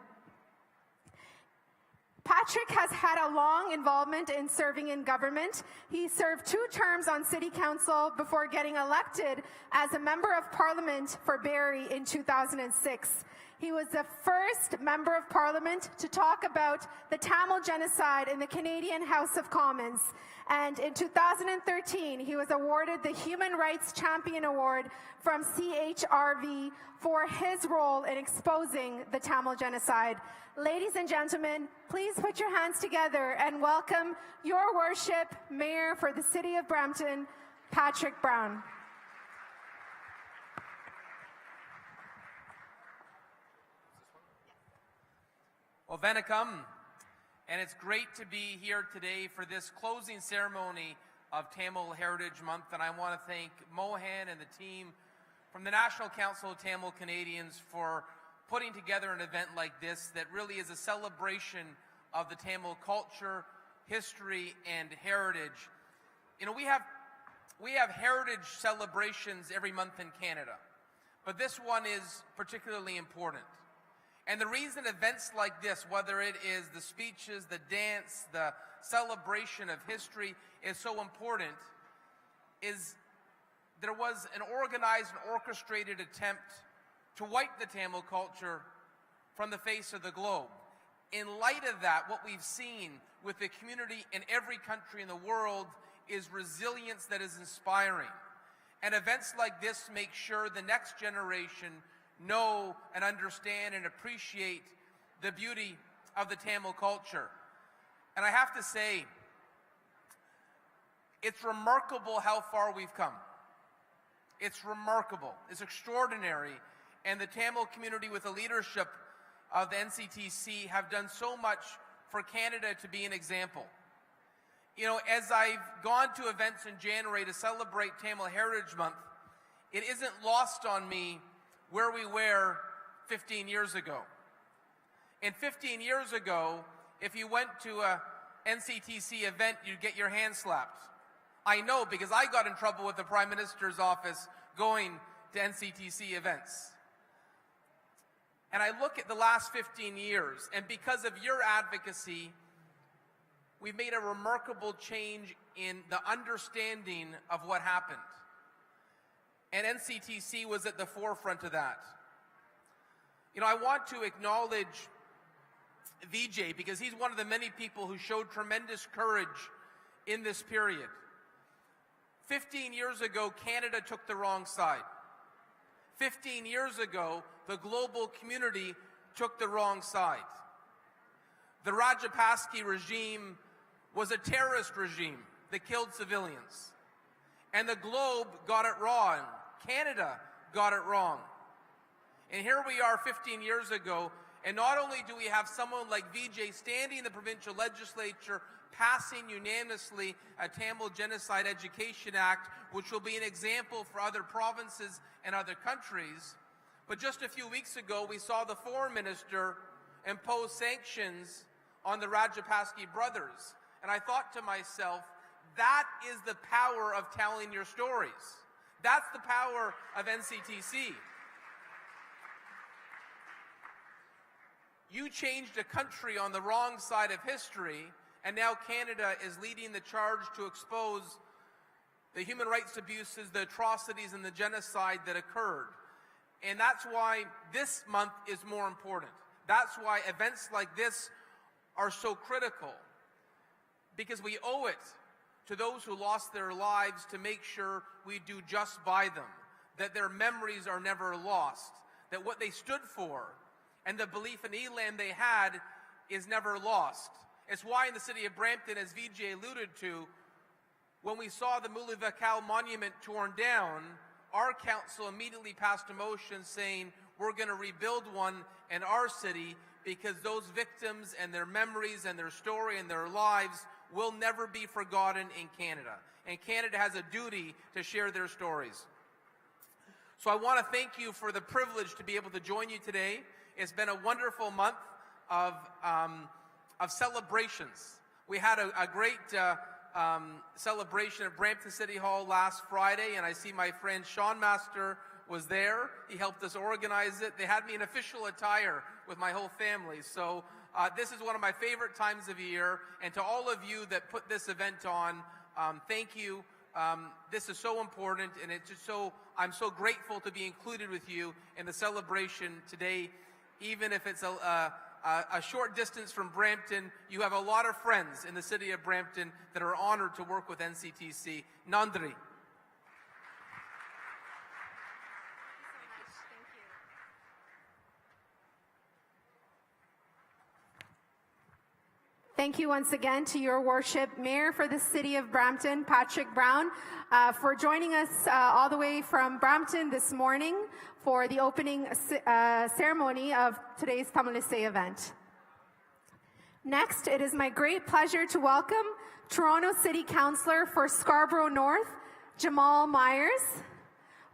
Patrick has had a long involvement in serving in government. He served 2 terms on City Council before getting elected as a Member of Parliament for Barrie in 2006. He was the first Member of Parliament to talk about the Tamil genocide in the Canadian House of Commons. And in 2013, he was awarded the Human Rights Champion Award from CHRV for his role in exposing the Tamil genocide. Ladies and gentlemen, please put your hands together and welcome Your Worship, Mayor for the City of Brampton, Patrick Brown. Well, Vanakkam, and it's great to be here today for this closing ceremony of Tamil Heritage Month, and I want to thank Mohan and the team from the National Council of Tamil Canadians for putting together an event like this that really is a celebration of the Tamil culture, history, and heritage. You know, we have heritage celebrations every month in Canada, but this one is particularly important. And the reason events like this, whether it is the speeches, the dance, the celebration of history, is so important is there was an organized and orchestrated attempt to wipe the Tamil culture from the face of the globe. In light of that, what we've seen with the community in every country in the world is resilience that is inspiring. And events like this make sure the next generation know and understand and appreciate the beauty of the Tamil culture. And I have to say, it's remarkable how far we've come. It's remarkable. It's extraordinary. And the Tamil community, with the leadership of the NCTC, have done so much for Canada to be an example. You know, as I've gone to events in January to celebrate Tamil Heritage Month, it isn't lost on me where we were 15 years ago. And 15 years ago, if you went to a NCTC event, you'd get your hand slapped. I know, because I got in trouble with the Prime Minister's office going to NCTC events. And I look at the last 15 years, and because of your advocacy, we've made a remarkable change in the understanding of what happened. And NCTC was at the forefront of that. You know, I want to acknowledge Vijay, because he's one of the many people who showed tremendous courage in this period. 15 years ago, Canada took the wrong side. 15 years ago, the global community took the wrong side. The Rajapaksa regime was a terrorist regime that killed civilians. And the globe got it wrong. Canada got it wrong. And here we are 15 years ago, and not only do we have someone like Vijay standing in the provincial legislature passing unanimously a Tamil Genocide Education Act, which will be an example for other provinces and other countries, but just a few weeks ago we saw the foreign minister impose sanctions on the Rajapaksa brothers. And I thought to myself, that is the power of telling your stories. That's the power of NCTC. You changed a country on the wrong side of history, and now Canada is leading the charge to expose the human rights abuses, the atrocities, and the genocide that occurred. And that's why this month is more important. That's why events like this are so critical, because we owe it to those who lost their lives to make sure we do just by them, that their memories are never lost, that what they stood for and the belief in Eland they had is never lost. It's why in the city of Brampton, as Vijay alluded to, when we saw the Muli Vakal monument torn down, our council immediately passed a motion saying we're going to rebuild one in our city, because those victims and their memories and their story and their lives will never be forgotten in Canada. And Canada has a duty to share their stories. So I want to thank you for the privilege to be able to join you today. It's been a wonderful month of celebrations. We had a great celebration at Brampton City Hall last Friday, and I see my friend Sean Master was there. He helped us organize it. They had me in official attire with my whole family. So this is one of my favorite times of year. And to all of you that put this event on, thank you. This is so important, and it's just I'm so grateful to be included with you in the celebration today. Even if it's a short distance from Brampton, you have a lot of friends in the city of Brampton that are honored to work with NCTC. Nandri. Thank you once again to your worship, Mayor for the City of Brampton, Patrick Brown, for joining us all the way from Brampton this morning for the opening ceremony of today's Tamilise event. Next, it is my great pleasure to welcome Toronto City Councillor for Scarborough North, Jamal Myers.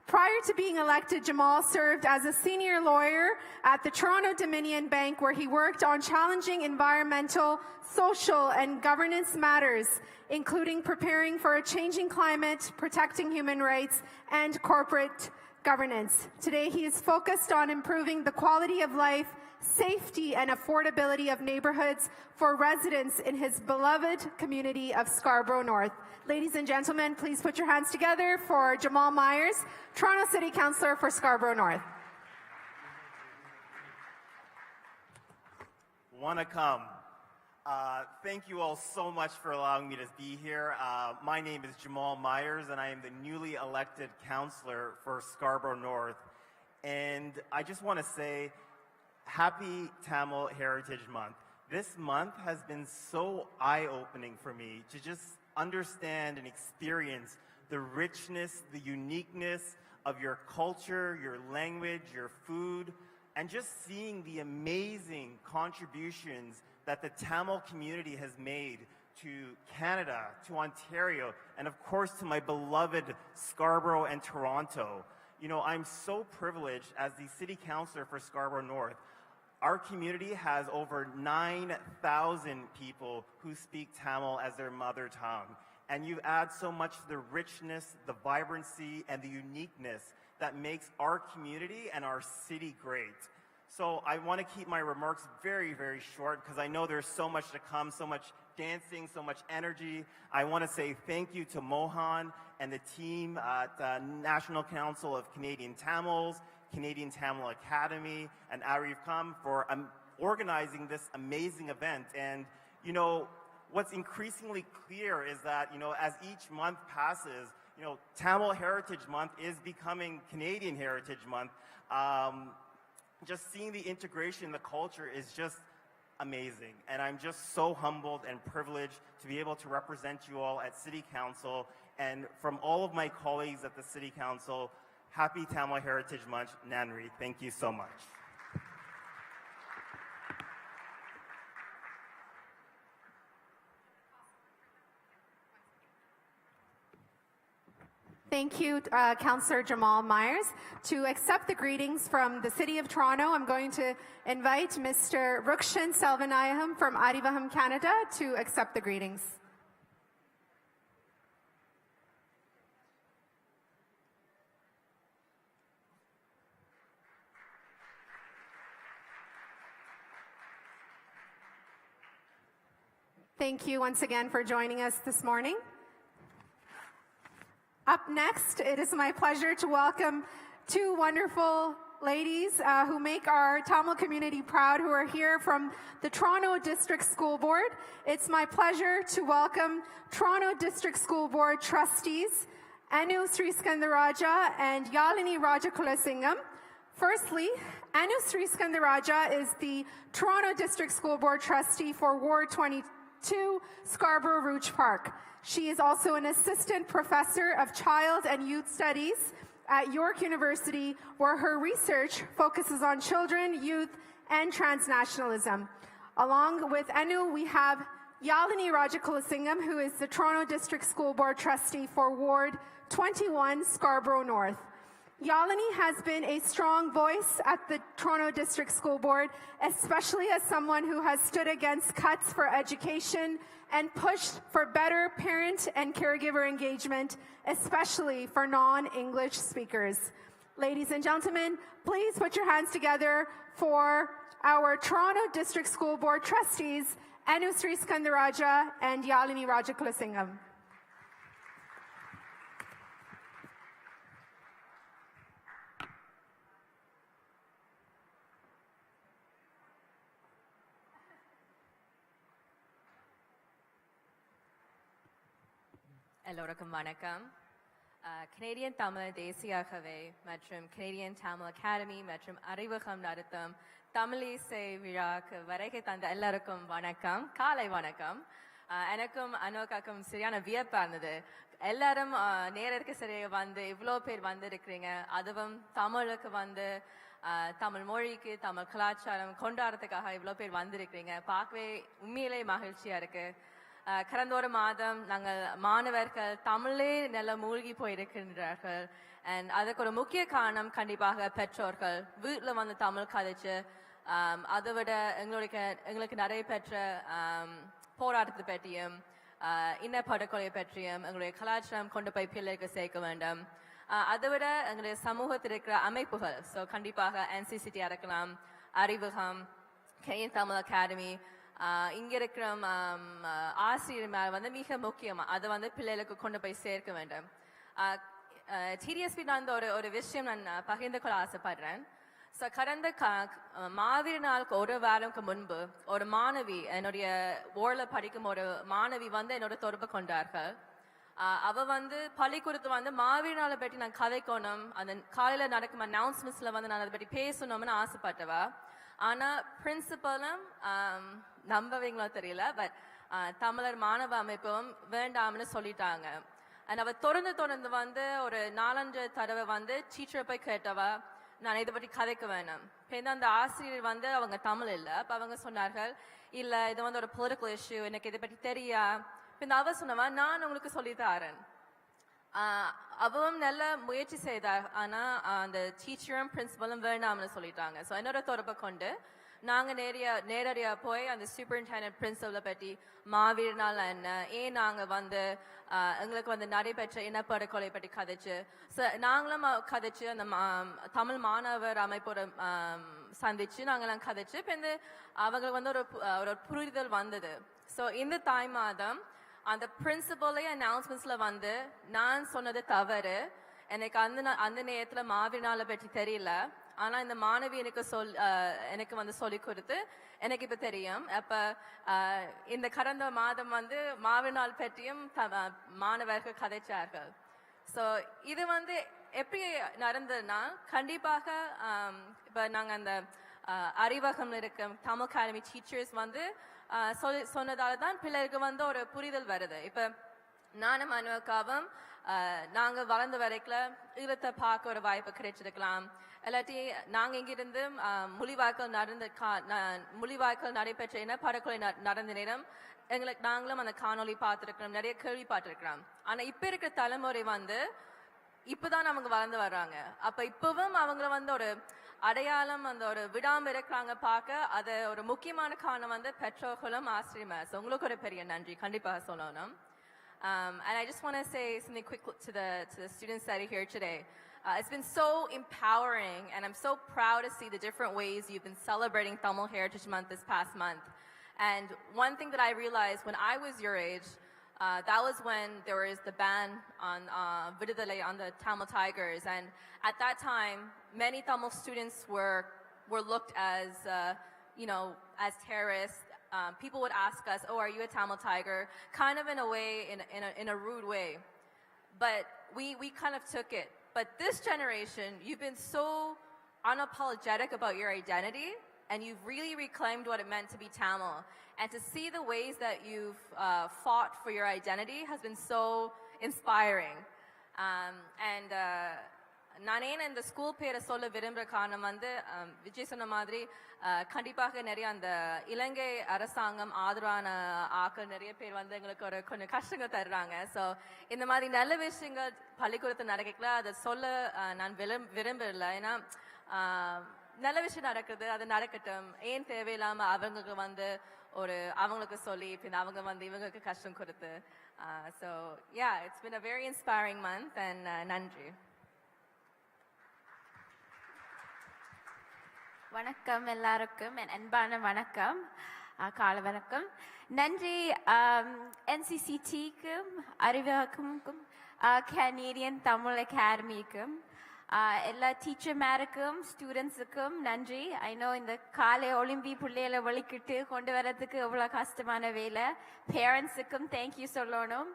Prior to being elected, Jamal served as a senior lawyer at the Toronto Dominion Bank, where he worked on challenging environmental, social, and governance matters, including preparing for a changing climate, protecting human rights, and corporate governance. Today, he is focused on improving the quality of life, safety, and affordability of neighborhoods for residents in his beloved community of Scarborough North. Ladies and gentlemen, please put your hands together for Jamal Myers, Toronto City Councillor for Scarborough North. Wanakam. Thank you all so much for allowing me to be here. My name is Jamal Myers, and I am the newly elected councillor for Scarborough North. And I just want to say, happy Tamil Heritage Month. This month has been so eye-opening for me to just understand and experience the richness, the uniqueness of your culture, your language, your food, and just seeing the amazing contributions that the Tamil community has made to Canada, to Ontario, and of course to my beloved Scarborough and Toronto. You know, I'm so privileged as the City Councillor for Scarborough North. Our community has over 9,000 people who speak Tamil as their mother tongue. And you add so much to the richness, the vibrancy, and the uniqueness that makes our community and our city great. So I want to keep my remarks very, very short because I know there's so much to come, so much dancing, so much energy. I want to say thank you to Mohan and the team at the National Council of Canadian Tamils, Canadian Tamil Academy, and Arif Khan for organizing this amazing event. And, you know, what's increasingly clear is that, you know, as each month passes, you know, Tamil Heritage Month is becoming Canadian Heritage Month. Just seeing the integration in the culture is just amazing. And I'm just so humbled and privileged to be able to represent you all at City Council. And from all of my colleagues at the City Council, happy Tamil Heritage Month, Nanri. Thank you so much. Thank you, Councillor Jamal Myers. To accept the greetings from the City of Toronto, I'm going to invite Mr. Rukshan Selvanayam from Arivaham, Canada, to accept the greetings. Thank you once again for joining us this morning. Up next, it is my pleasure to welcome two wonderful ladies who make our Tamil community proud, who are here from the Toronto District School Board. It's my pleasure to welcome Toronto District School Board trustees Anu Sriskandaraja and Yalini Rajakulasingham. Firstly, Anu Sriskandaraja is the Toronto District School Board trustee for Ward 22, Scarborough Rouge Park. She is also an assistant professor of child and youth studies at York University, where her research focuses on children, youth, and transnationalism. Along with Anu, we have Yalini Rajakulasingham, who is the Toronto District School Board trustee for Ward 21, Scarborough North. Yalini has been a strong voice at the Toronto District School Board, especially as someone who has stood against cuts for education and pushed for better parent and caregiver engagement, especially for non-English speakers. Ladies and gentlemen, please put your hands together for our Toronto District School Board trustees, Anu Sriskandaraja and Yalini Rajakulasingham. எல்லோருக்கும் வணக்கம். Canadian Tamil தேசியாகவே மற்றும் Canadian Tamil academy மற்றும் அறிவகம் நடத்தும் தமிழிசை விழாக்கு வருகை தந்த எல்லாருக்கும் வணக்கம், காலை வணக்கம். எனக்கும் அனோக்காக்கும் சரியான வியப்பா இருந்தது. எல்லாரும் நேரருக்கு சரியாக வந்து இவ்வளோ பேர் வந்திருக்கிறீங்க, அதுவும் தமிழுக்கு வந்து தமிழ் மொழிக்கு தமிழ் கலாச்சாரம் கொண்டாடுறதுக்காக இவ்வளோ பேர் வந்திருக்கிறீங்க. பார்க்கவே உண்மையிலே மகிழ்ச்சியா இருக்கு. கடந்த ஒரு மாதம் நாங்கள் மாணவர்கள் தமிழே நல்ல மூழ்கி போயிருக்கின்றார்கள். அண்ட் அதுக்கு ஒரு முக்கிய காரணம் கண்டிப்பாக பெற்றோர்கள் வீட்டில் வந்து தமிழ் கதைச்சு அதை விட எங்களுக்கு நிறைய பெற்ற போராட்டத்தை பற்றியும் இனப்படுகொலை பற்றியும் எங்களுடைய கலாச்சாரம் கொண்டு போய் பிள்ளைக்கு சேர்க்க வேண்டும். அதை விட எங்களுடைய சமூகத்தில் இருக்கிற அமைப்புகள், ஸோ கண்டிப்பாக NCCT இருக்கலாம், அறிவகம், கனேடியன் தமிழ் அகாடமி, இங்க இருக்கிற ஆசிரியர் மேல வந்து மிக முக்கியமா அதை வந்து பிள்ளைகளுக்கு கொண்டு போய் சேர்க்க வேண்டும். TDSP நான் ஒரு விஷயம் நான் பகிர்ந்து கொள்ள ஆசைப்படுறேன். ஸோ கடந்த மாவீர நாளுக்கு ஒரு வாரம்க்கு முன்பு ஒரு மாணவி, என்னுடைய ஓரில் படிக்கும் ஒரு மாணவி வந்து என்னோட தொடர்பு கொண்டார்கள். அவ வந்து பள்ளிக்கூடத்து வந்து மாவீர நாளை பற்றி நான் கதைக்கணும், அந்த காலையில் நடக்கும் அனௌன்ஸ்மெண்ட்ஸில் வந்து நான் அதை பற்றி பேசணும்னு ஆசைப்பட்டவா. ஆனால் பிரின்சிபலும் நம்பவீங்களோ தெரியல, பட் தமிழர் மாணவ அமைப்பும் வேண்டாம்னு சொல்லிட்டாங்க. அண்ட் அவ தொடர்ந்து வந்து ஒரு 4-5 தடவை வந்து டீச்சரை போய் கேட்டவா, நான் இதை பற்றி கதைக்க வேணும். இப்போ அந்த ஆசிரியர் வந்து அவங்க தமிழ் இல்லை, அப்போ அவங்க சொன்னார்கள், இல்லை இது வந்து ஒரு பொலிட்டிக்கல் இஷ்யூ, எனக்கு இதை பற்றி தெரியா. இப்போ அவ சொன்னவா, நான் உங்களுக்கு சொல்லித்தாரேன். அவவும் நல்ல முயற்சி செய்தார், ஆனால் அந்த டீச்சரும் பிரின்சிபலும் வேண்டாம்னு சொல்லிட்டாங்க. ஸோ என்னோட தொடர்பை கொண்டு நாங்கள் நேரடியாக போய் அந்த சூப்பரிண்டெண்டன்ட் பிரின்சிபலை பற்றி மாவீர நாள் என்ன, ஏன் நாங்கள் வந்து எங்களுக்கு வந்து நடைபெற்ற இனப்படுகொலை பற்றி கதைச்சு, ஸோ நாங்களும் கதைச்சு அந்த தமிழ் மாணவர் அமைப்போட சந்திச்சு நாங்களாம் கதைச்சு. இப்போ இந்த அவங்களுக்கு வந்து ஒரு புரிதல் வந்தது. ஸோ இந்த தாய் மாதம் அந்த பிரின்சிபலே அனௌன்ஸ்மெண்ட்ஸில் வந்து நான் சொன்னது தவறு, எனக்கு அந்த நேரத்தில் மாவீர நாளை பற்றி தெரியல, ஆனால் இந்த மாணவி எனக்கு வந்து சொல்லி கொடுத்து எனக்கு இப்போ தெரியும். அப்போ இந்த கடந்த மாதம் வந்து மாவீர நாள் பற்றியும் மாணவர்கள் கதைச்சார்கள். ஸோ இது வந்து எப்படி நடந்ததுன்னா, கண்டிப்பாக இப்போ நாங்கள் அந்த அறிவகம் இருக்க தமிழ் அகாடமி டீச்சர்ஸ் வந்து சொன்னதால தான் பிள்ளைகளுக்கு வந்து ஒரு புரிதல் வருது. இப்போ நானும் அனுவக்காவும் நாங்கள் வளர்ந்து வரைக்கும் ஈழத்தை பார்க்க ஒரு வாய்ப்பு கிடைச்சிருக்கலாம், இல்லாட்டி நாங்கள் இங்கிருந்து முள்ளிவாய்க்கால் நடைபெற்ற இனப்படுகொலை நடந்த நேரம் நாங்களும் அந்த காணொலி பார்த்துருக்கிறோம், நிறைய கேள்விப்பட்டிருக்கிறோம். ஆனால் இப்போ இருக்கிற தலைமுறை வந்து இப்போதான் அவங்க வளர்ந்து வர்றாங்க. அப்போ இப்பவும் அவங்கள வந்து ஒரு அடையாளம் அந்த ஒரு விடாமல் இருக்கிறாங்க பார்க்க. அது ஒரு முக்கியமான காரணம் வந்து பெற்றோர்களும் ஆசிரியர். உங்களுக்கு ஒரு பெரிய நன்றி கண்டிப்பாக சொல்லணும். And I just want to say something quick to the students that are here today. It's been so empowering, and I'm so proud to see the different ways you've been celebrating Tamil Heritage Month this past month. And one thing that I realized when I was your age, that was when there was the ban on Vidudalai, on the Tamil Tigers. And at that time, many Tamil students were looked as, as terrorists. People would ask us, oh, are you a Tamil Tiger? Kind of in a way, in a rude way. But we kind of took it. But this generation, you've been so unapologetic about your identity, and you've really reclaimed what it meant to be Tamil. And to see the ways that you've fought for your identity has been so inspiring. நான் ஏன் இந்த school பேரை சொல்ல விரும்புகிற காரணம் வந்து விஜய் சொன்ன மாதிரி கண்டிப்பாக நிறைய அந்த இலங்கை அரசாங்கம் ஆதரவான ஆக்கள் நிறைய பேர் வந்து எங்களுக்கு கொஞ்சம் கஷ்டங்கள் தர்றாங்க. ஸோ இந்த மாதிரி நல்ல விஷயங்கள் பள்ளிக்கூடத்தில் நடக்கல அதை சொல்ல நான் விரும்பல. ஏன்னா நல்ல விஷயம் நடக்குது, அது நடக்கட்டும். ஏன் தேவையில்லாமல் அவங்களுக்கு வந்து அவங்களுக்கு சொல்லி பின் அவங்க வந்து இவங்களுக்கு கஷ்டம் கொடுத்து. So it's been a very inspiring month, and நன்றி. வணக்கம் எல்லாருக்கும், என் அன்பான வணக்கம், காலை வணக்கம். நன்றி NCCTக்கும் அறிவகமுக்கும் கனேடியன் தமிழ் அகாடமிக்கும் எல்லா டீச்சர்மாருக்கும் ஸ்டூடெண்ட்ஸுக்கும் நன்றி. ஐ நோ இந்த காலை ஒலிம்பி பிள்ளைகளை வலிக்கிட்டு கொண்டு வரதுக்கு எவ்வளோ கஷ்டமான வேலை. பேரண்ட்ஸுக்கும் தேங்க்யூ சொல்லணும்.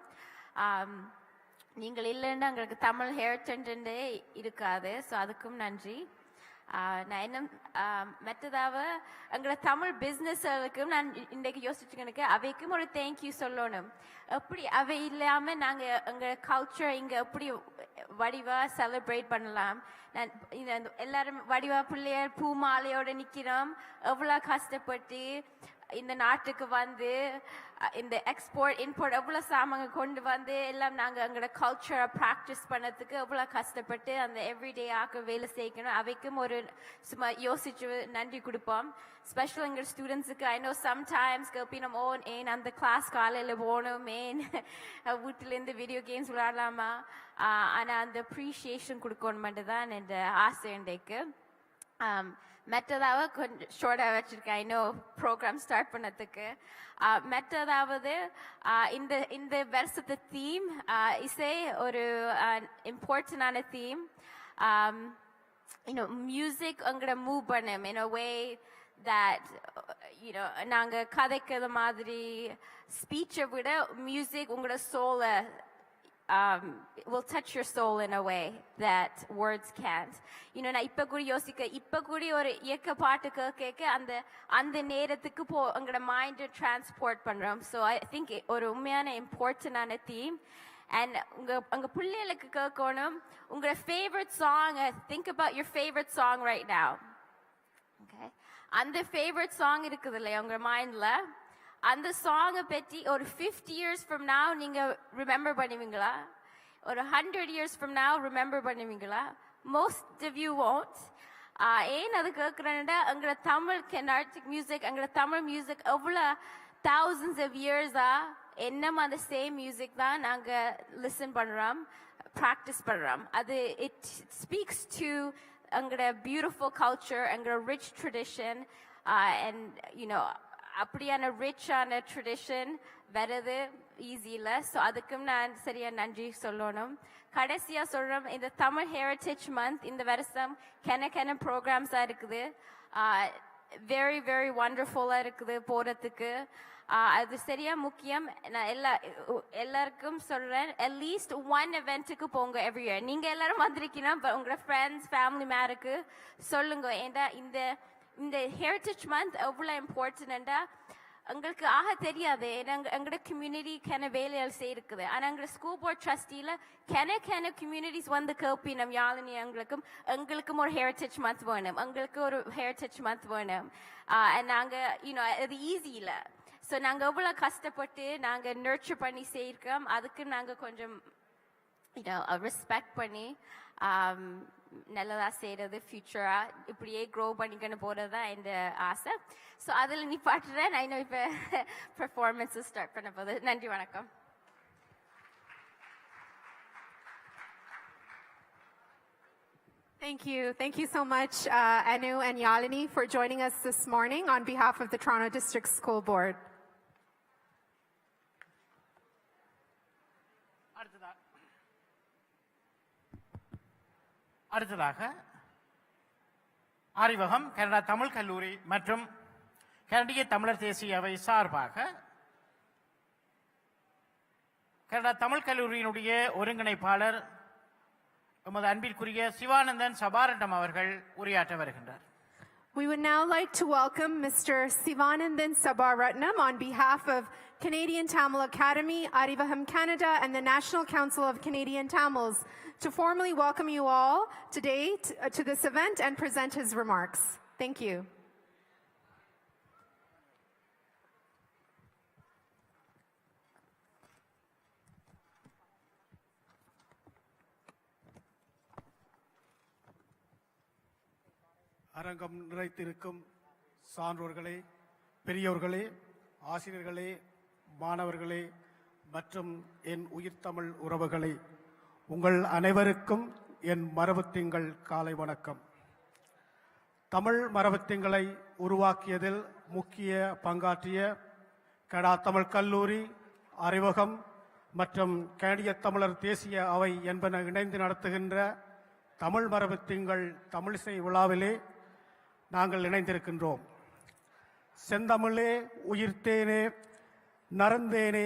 நீங்கள் இல்லைன்னா எங்களுக்கு தமிழ் ஹெரிட்டேஜ் இருக்காது. ஸோ அதுக்கும் நன்றி. நான் என்ன மற்றதாக எங்களோட தமிழ் பிஸ்னஸ்களுக்கும் நான் இன்றைக்கு யோசிச்சுக்கணுக்கு அவைக்கும் ஒரு தேங்க்யூ சொல்லணும். எப்படி அவை இல்லாமல் நாங்கள் எங்கள் கல்ச்சர் இங்கே எப்படி வடிவாக செலிப்ரேட் பண்ணலாம். நான் எல்லாரும் வடிவா பிள்ளையார் பூ மாலையோடு நிற்கிறோம், எவ்வளோ கஷ்டப்பட்டு இந்த நாட்டுக்கு வந்து இந்த எக்ஸ்போர்ட் இம்போர்ட் எவ்வளோ சாமாங்க கொண்டு வந்து எல்லாம் நாங்கள் எங்களோட கல்ச்சரை ப்ராக்டிஸ் பண்ணதுக்கு எவ்வளோ கஷ்டப்பட்டு அந்த எவ்ரிடே ஆக்க வேலை செய்யணும் அவைக்கும் ஒரு சும்மா யோசிச்சு நன்றி கொடுப்போம். ஸ்பெஷல் எங்கள் ஸ்டூடெண்ட்ஸுக்கு ஐ நோ சம்டைம்ஸ் கேப்பினோம் ஏன் அந்த கிளாஸ் காலையில் போகணும் ஏன் வீட்டிலேருந்து வீடியோ கேம்ஸ் விளையாடலாமா ஆனால் அந்த அப்ரிஷியேஷன் கொடுக்கணுமென்று தான் என் ஆசை இன்றைக்கு. மெட்டதாவது கொஞ்சம் ஷோர்ட்டாக வச்சுருக்கேன் இன்னும் ப்ரோக்ராம் ஸ்டார்ட் பண்ணதுக்கு. மெட்டதாவது இந்த வருஷத்து தீம் இசை ஒரு இம்பார்ட்டண்டான தீம். மியூசிக் உங்களை மூவ் பண்ணும் in a way that நாங்கள் கதைக்கிற மாதிரி ஸ்பீச்சை விட மியூசிக் உங்களோட சோலை will touch your soul in a way that words can't. நான் இப்ப கூட யோசிக்க இப்ப கூட ஒரு இயக்க பாட்டு கேட்க அந்த நேரத்துக்கு உங்களோட மைண்டை டிரான்ஸ்போர்ட் பண்றோம். ஸோ ஐ திங்க் ஒரு உண்மையான இம்பார்ட்டண்டான தீம். அண்ட் உங்க பிள்ளைகளுக்கு கேட்கணும் உங்களோட favourite song. Think about your favourite song right now. Okay, அந்த ஃபேவரட் சாங் இருக்குது இல்லையா உங்க மைண்ட்ல, அந்த சாங்கை பற்றி ஒரு 50 years from now நீங்க ரிமெம்பர் பண்ணுவீங்களா? ஒரு 100 years from now ரிமெம்பர் பண்ணுவீங்களா? Most of you won't. ஏன் அது கேட்குறேன்னா எங்களோட தமிழ் கர்நாடிக் மியூசிக் எங்களோட தமிழ் மியூசிக் எவ்வளோ thousands of years-ஆ என்னமா அந்த சேம் மியூசிக் தான் நாங்கள் லிசன் பண்ணுறோம், ப்ராக்டிஸ் பண்ணுறோம். அது இட் ஸ்பீக்ஸ் டு எங்களோட பியூட்டிஃபுல் கல்ச்சர், எங்களோட ரிச் ட்ரெடிஷன். அண்ட் அப்படியான ரிச்சான ட்ரெடிஷன் வரது ஈஸி இல்லை. ஸோ அதுக்கும் நான் சரியா நன்றி சொல்லணும். கடைசியாக சொல்கிறோம், இந்த தமிழ் ஹெரிட்டேஜ் மந்த் இந்த வருஷம் கென ப்ரோக்ராம்ஸாக இருக்குது. வெரி வெரி ஒண்டர்ஃபுல்லாக இருக்குது போகிறதுக்கு. அது சரியா முக்கியம். நான் எல்லாருக்கும் சொல்கிறேன், அட்லீஸ்ட் ஒன் event-க்கு போங்க எவ்ரி இயர். நீங்கள் எல்லாரும் வந்திருக்கீங்கன்னா உங்களோட ஃப்ரெண்ட்ஸ் ஃபேமிலி மேருக்கு சொல்லுங்க. ஏண்டா இந்த ஹெரிட்டேஜ் மந்த் எவ்வளோ இம்பார்ட்டன்டா எங்களுக்கு தெரியாது. எங்களோட கம்யூனிட்டி வேலைகள் செய்யிருக்குது. ஆனால் எங்களோட ஸ்கூல் போர்ட் ட்ரஸ்டியில் கம்யூனிட்டிஸ் வந்து கேட்பினோம் யாழினி எங்களுக்கும் ஒரு ஹெரிட்டேஜ் மந்த் வேணும், எங்களுக்கு ஒரு ஹெரிட்டேஜ் மந்த் வேணும். நாங்கள் அது ஈஸி இல்லை. ஸோ நாங்கள் எவ்வளோ கஷ்டப்பட்டு நாங்கள் நர்ச்சர் பண்ணி செய்யிருக்கோம். அதுக்கு நாங்கள் கொஞ்சம் ரெஸ்பெக்ட் பண்ணி நல்லதா செய்கிறது, ஃபியூச்சராக இப்படியே க்ரோ பண்ணிக்கொண்டு போகிறது தான் இந்த ஆசை. ஸோ அதில் நிப்பாட்டுறேன். நான் இன்னும் இப்போ பெர்ஃபார்மன்ஸஸ் ஸ்டார்ட் பண்ண போது. நன்றி, வணக்கம். Thank you. Thank you so much, Anu and Yalini, for joining us this morning on behalf of the Toronto District School Board. அடுத்ததாக அறிவகம் கனடா தமிழ் கல்லூரி மற்றும் கனடிய தமிழர் தேசிய அவை சார்பாக கனடா தமிழ் கல்லூரியினுடைய ஒருங்கிணைப்பாளர் எமது அன்பிற்குரிய சிவானந்தன் சபாரட்டம் அவர்கள் உரையாற்ற வருகின்றார். We would now like to welcome Mr. Sivanandan Sabaratnam on behalf of Canadian Tamil Academy, Arivaham Canada, and the National Council of Canadian Tamils to formally welcome you all today to this event and present his remarks. Thank you. அரங்கம் நிறைத்திருக்கும் சான்றோர்களே, பெரியோர்களே, ஆசிரியர்களே, மாணவர்களே மற்றும் என் உயிர் தமிழ் உறவுகளே, உங்கள் அனைவருக்கும் என் மரபுத்திங்கள் காலை வணக்கம். தமிழ் மரபுத்திங்களை உருவாக்கியதில் முக்கிய பங்காற்றிய கனடா தமிழ் கல்லூரி, அறிவகம் மற்றும் கனடிய தமிழர் தேசிய அவை என்பன இணைந்து நடத்துகின்ற தமிழ் மரபுத்திங்கள் தமிழிசை விழாவிலே நாங்கள் இணைந்திருக்கின்றோம். செந்தமிழே உயிர்த்தேனே நரந்தேனே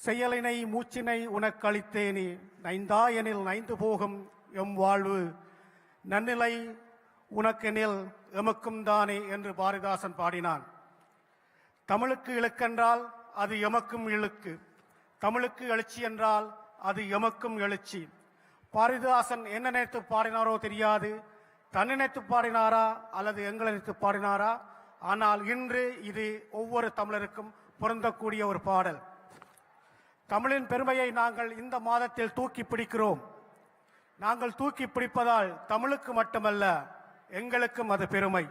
செயலினை மூச்சினை உனக்களித்தேனே நைந்தாயனில் நைந்து போகும் எம் வாழ்வு நன்னிலை உனக்கெனில் எமக்கும் தானே என்று பாரதிதாசன் பாடினான். தமிழுக்கு இழுக்கென்றால் அது எமக்கும் இழுக்கு, தமிழுக்கு எழுச்சி என்றால் அது எமக்கும் எழுச்சி. பாரதிதாசன் என்ன நினைத்து பாடினாரோ தெரியாது, தன்னை நினைத்து பாடினாரா அல்லது எங்களை நினைத்து பாடினாரா, ஆனால் இன்று இது ஒவ்வொரு தமிழருக்கும் பொருந்தக்கூடிய ஒரு பாடல். தமிழின் பெருமையை நாங்கள் இந்த மாதத்தில் தூக்கி பிடிக்கிறோம். நாங்கள் தூக்கி பிடிப்பதால் தமிழுக்கு மட்டுமல்ல எங்களுக்கும் அது பெருமை.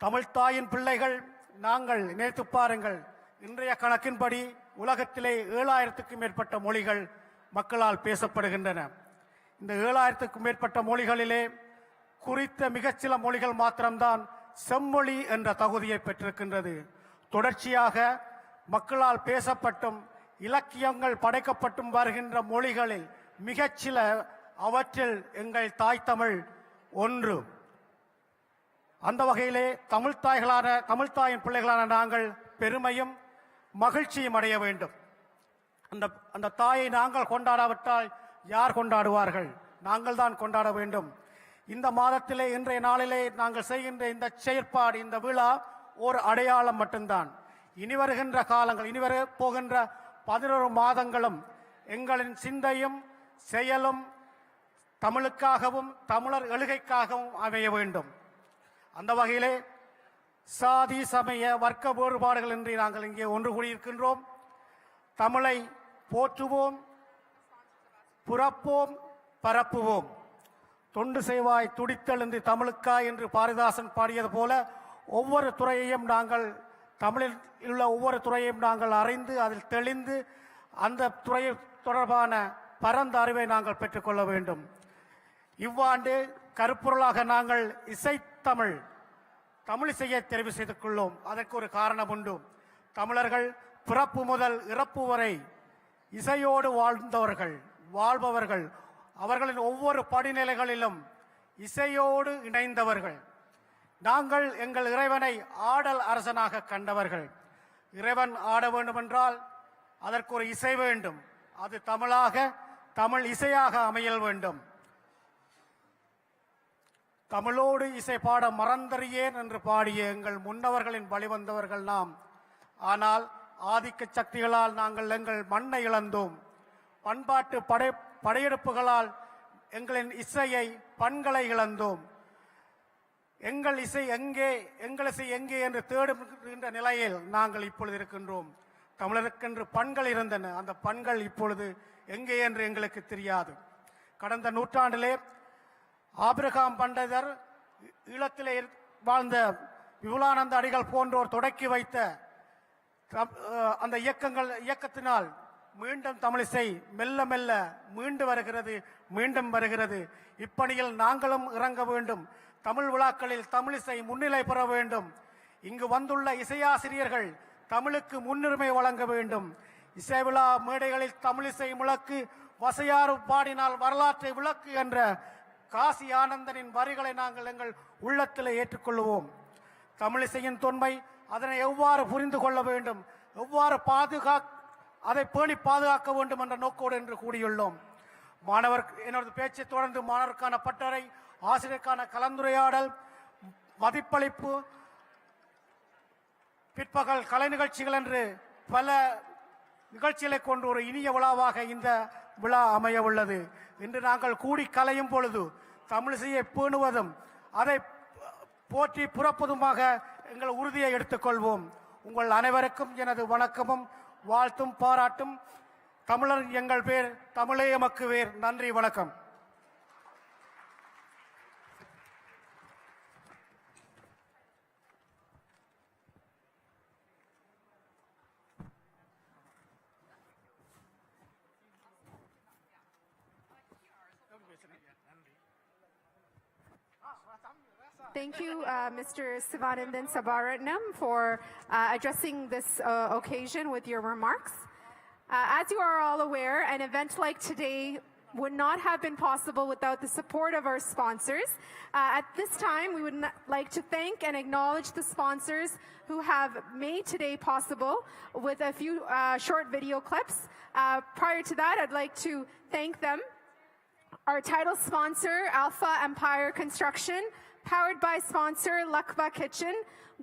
தமிழ்த்தாயின் பிள்ளைகள் நாங்கள் நினைத்து பாருங்கள், இன்றைய கணக்கின்படி உலகத்திலே 7000க்கும் மேற்பட்ட மொழிகள் மக்களால் பேசப்படுகின்றன. இந்த 7000க்கும் மேற்பட்ட மொழிகளிலே குறித்த மிகச்சில மொழிகள் மாத்திரம்தான் செம்மொழி என்ற தகுதியை பெற்றிருக்கின்றது. தொடர்ச்சியாக மக்களால் பேசப்பட்டும் இலக்கியங்கள் படைக்கப்பட்டும் வருகின்ற மொழிகளில் மிகச்சில அவற்றில் எங்கள் தாய் தமிழ் ஒன்று. அந்த வகையிலே தமிழ்த்தாயின் பிள்ளைகளான நாங்கள் பெருமையும் மகிழ்ச்சியும் அடைய வேண்டும். அந்த தாயை நாங்கள் கொண்டாடாவிட்டால் யார் கொண்டாடுவார்கள்? நாங்கள் தான் கொண்டாட வேண்டும். இந்த மாதத்திலே இன்றைய நாளிலே நாங்கள் செய்கின்ற இந்த செயற்பாடு, இந்த விழா ஒரு அடையாளம் மட்டும்தான். இனி வருகின்ற காலங்கள், இனி வர போகின்ற 11 மாதங்களும் எங்களின் சிந்தையும் செயலும் தமிழுக்காகவும் தமிழர் எழுகைக்காகவும் அமைய வேண்டும். அந்த வகையிலே சாதி சமய வர்க்க வேறுபாடுகள் இன்றி நாங்கள் இங்கே ஒன்று கூடியிருக்கின்றோம். தமிழை போற்றுவோம், புறப்போம், பரப்புவோம். தொண்டு செய்வாய் துடித்தெழுந்து தமிழுக்காய் என்று பாரதிதாசன் பாடியது போல ஒவ்வொரு துறையையும் நாங்கள், தமிழில் உள்ள ஒவ்வொரு துறையையும் நாங்கள் அறிந்து அதில் தெளிந்து அந்த துறை தொடர்பான பரந்த அறிவை நாங்கள் பெற்றுக்கொள்ள வேண்டும். இவ்வாண்டு கருப்பொருளாக நாங்கள் இசைத்தமிழ், தமிழிசையை தெரிவு செய்து கொள்ளோம். அதற்கு ஒரு காரணம் உண்டு. தமிழர்கள் பிறப்பு முதல் இறப்பு வரை இசையோடு வாழ்பவர்கள். அவர்களின் ஒவ்வொரு படிநிலைகளிலும் இசையோடு இணைந்தவர்கள். நாங்கள் எங்கள் இறைவனை ஆடல் அரசனாக கண்டவர்கள். இறைவன் ஆட வேண்டுமென்றால் அதற்கு ஒரு இசை வேண்டும். அது தமிழாக, தமிழ் இசையாக அமையல் வேண்டும். தமிழோடு இசை பாட மறந்தறியேன் என்று பாடிய எங்கள் முன்னவர்களின் வழிவந்தவர்கள் நாம். ஆனால் ஆதிக்க சக்திகளால் நாங்கள் எங்கள் மண்ணை இழந்தோம். பண்பாட்டு படையெடுப்புகளால் எங்களின் இசையை, பண்களை இழந்தோம். எங்கள் இசை எங்கே என்று தேடுகின்ற நிலையில் நாங்கள் இப்பொழுது இருக்கின்றோம். தமிழருக்கென்று பண்கள் இருந்தன, அந்த பண்கள் இப்பொழுது எங்கே என்று எங்களுக்கு தெரியாது. கடந்த நூற்றாண்டிலே ஆபிரகாம் பண்டிதர், ஈழத்திலே வாழ்ந்த விபுலானந்த அடிகள் போன்றோர் தொடக்கி வைத்த அந்த இயக்கத்தினால் மீண்டும் தமிழிசை மெல்ல மெல்ல மீண்டும் வருகிறது. இப்பணியில் நாங்களும் இறங்க வேண்டும். தமிழ் விழாக்களில் தமிழிசை முன்னிலை பெற வேண்டும். இங்கு வந்துள்ள இசையாசிரியர்கள் தமிழுக்கு முன்னுரிமை வழங்க வேண்டும். இசை விழா மேடைகளில் தமிழிசை முழக்கு, வசையாறு பாடினால் வரலாற்றை விளக்கு என்ற காசி ஆனந்தனின் வரிகளை நாங்கள் எங்கள் உள்ளத்தில் ஏற்றுக்கொள்வோம். தமிழிசையின் தொன்மை, அதனை எவ்வாறு புரிந்து கொள்ள வேண்டும், எவ்வாறு அதை பேணி பாதுகாக்க வேண்டும் என்ற நோக்கோடு என்று கூடியுள்ளோம். எனது பேச்சை தொடர்ந்து மாணவருக்கான பட்டறை, ஆசிரியருக்கான கலந்துரையாடல், மதிப்பளிப்பு, பிற்பகல் கலை நிகழ்ச்சிகள் என்று பல நிகழ்ச்சிகளை கொண்டு ஒரு இனிய விழாவாக இந்த விழா அமைய உள்ளது. இன்று நாங்கள் கூடி கலையும் பொழுது தமிழிசையை பேணுவதும் அதை போற்றி புறப்பதுமாக எங்கள் உறுதியை எடுத்துக்கொள்வோம். உங்கள் அனைவருக்கும் எனது வணக்கமும் வாழ்த்தும் பாராட்டும். தமிழர் எங்கள் பேர், தமிழே எமக்கு வேர். நன்றி, வணக்கம். Thank you, Mr. Sivanandan Sabaratnam, for addressing this occasion with your remarks. As you are all aware, an event like today would not have been possible without the support of our sponsors. At this time, we would like to thank and acknowledge the sponsors who have made today possible with a few short video clips. Prior to that, I'd like to thank them. Our title sponsor, Alpha Empire Construction, powered by sponsor Lakva Kitchen,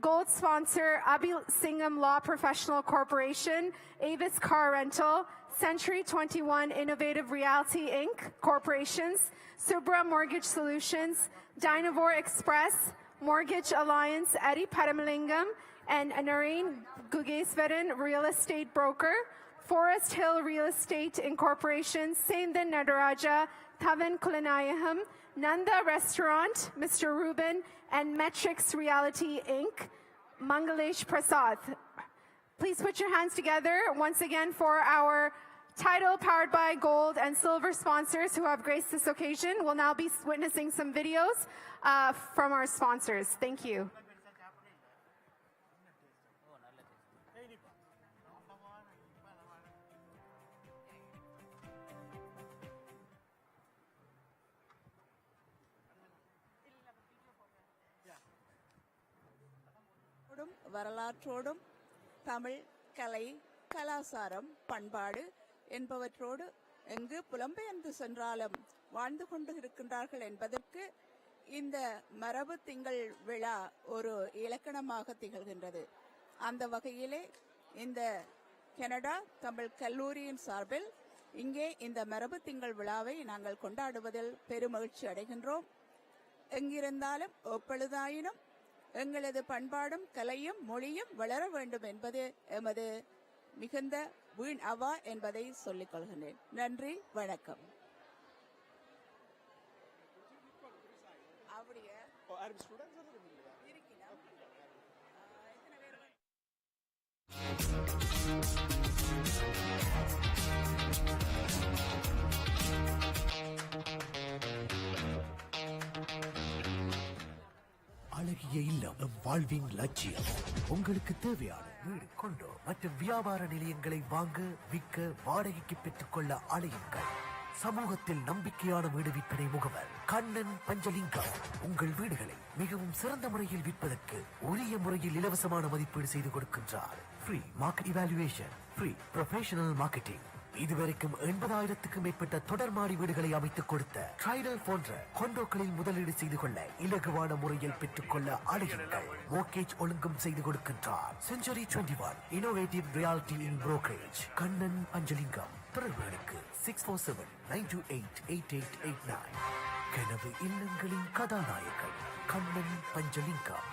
gold sponsor Abhi Singham Law Professional Corporation, Avis Car Rental, Century 21 Innovative Realty Inc. Corporations, Subra Mortgage Solutions, Dynavore Express, Mortgage Alliance, Eddie Paramalingam, and Nareen Gugeswaran, Real Estate Broker, Forest Hill Real Estate Incorporation, Sainthan Nadaraja, Thavan Kulanayaham, Nanda Restaurant, Mr. Rubin, and Metrics Reality Inc., Mangalesh Prasad. Please put your hands together once again for our title powered by gold and silver sponsors who have graced this occasion. We'll now be witnessing some videos from our sponsors. Thank you. வரலாற்றோடும் Tamil கலை கலாசாரம் பண்பாடு என்பவற்றோடு எங்கு புலம்பெயர்ந்து சென்றாலும் வாழ்ந்து கொண்டு இருக்கின்றார்கள் என்பதற்கு இந்த மரபு திங்கள் விழா ஒரு இலக்கணமாக திகழ்கின்றது. அந்த வகையிலே இந்த கனடா தமிழ் கல்லூரியின் சார்பில் இங்கே இந்த மரபு திங்கள் விழாவை நாங்கள் கொண்டாடுவதில் பெருமகிழ்ச்சி அடைகின்றோம். எங்கிருந்தாலும் எப்பொழுதாயினும் எங்களது பண்பாடும் கலையும் மொழியும் வளர வேண்டும் என்பது எமது மிகுந்த வீண் அவா என்பதை சொல்லிக் கொள்கின்றேன். நன்றி, வணக்கம். அழகிய இல்லம் நம் வாழ்வின் லட்சியம். உங்களுக்கு தேவையான வீடு, கொண்டோ மற்றும் வியாபார நிலையங்களை வாங்க, விற்க, வாடகைக்கு பெற்றுக்கொள்ள அழையுங்கள். சமூகத்தில் நம்பிக்கையான வீடு விற்பனை முகவர் கண்ணன் பஞ்சலிங்கம் உங்கள் வீடுகளை மிகவும் சிறந்த முறையில் விற்பதற்கு உரிய முறையில் இலவசமான மதிப்பீடு செய்து கொடுக்கின்றார். Free market evaluation, free professional marketing. இதுவரைக்கும் 80,000க்கும் மேற்பட்ட தொடர்மாடி வீடுகளை அமைத்துக் கொடுத்த ட்ரைடல் போன்ற கொண்டோக்களில் முதலீடு செய்து கொள்ள இலகுவான முறையில் பெற்றுக்கொள்ள அழையுங்கள். மோர்கேஜ் ஒழுங்கும் செய்து கொடுக்கின்றார். Century 21 innovative reality in brokerage Kannan Panchalingam. தொடர்புகளுக்கு 647-928-8889. கனவு இல்லங்களின் கதாநாயகன் கண்ணன் பஞ்சலிங்கம்.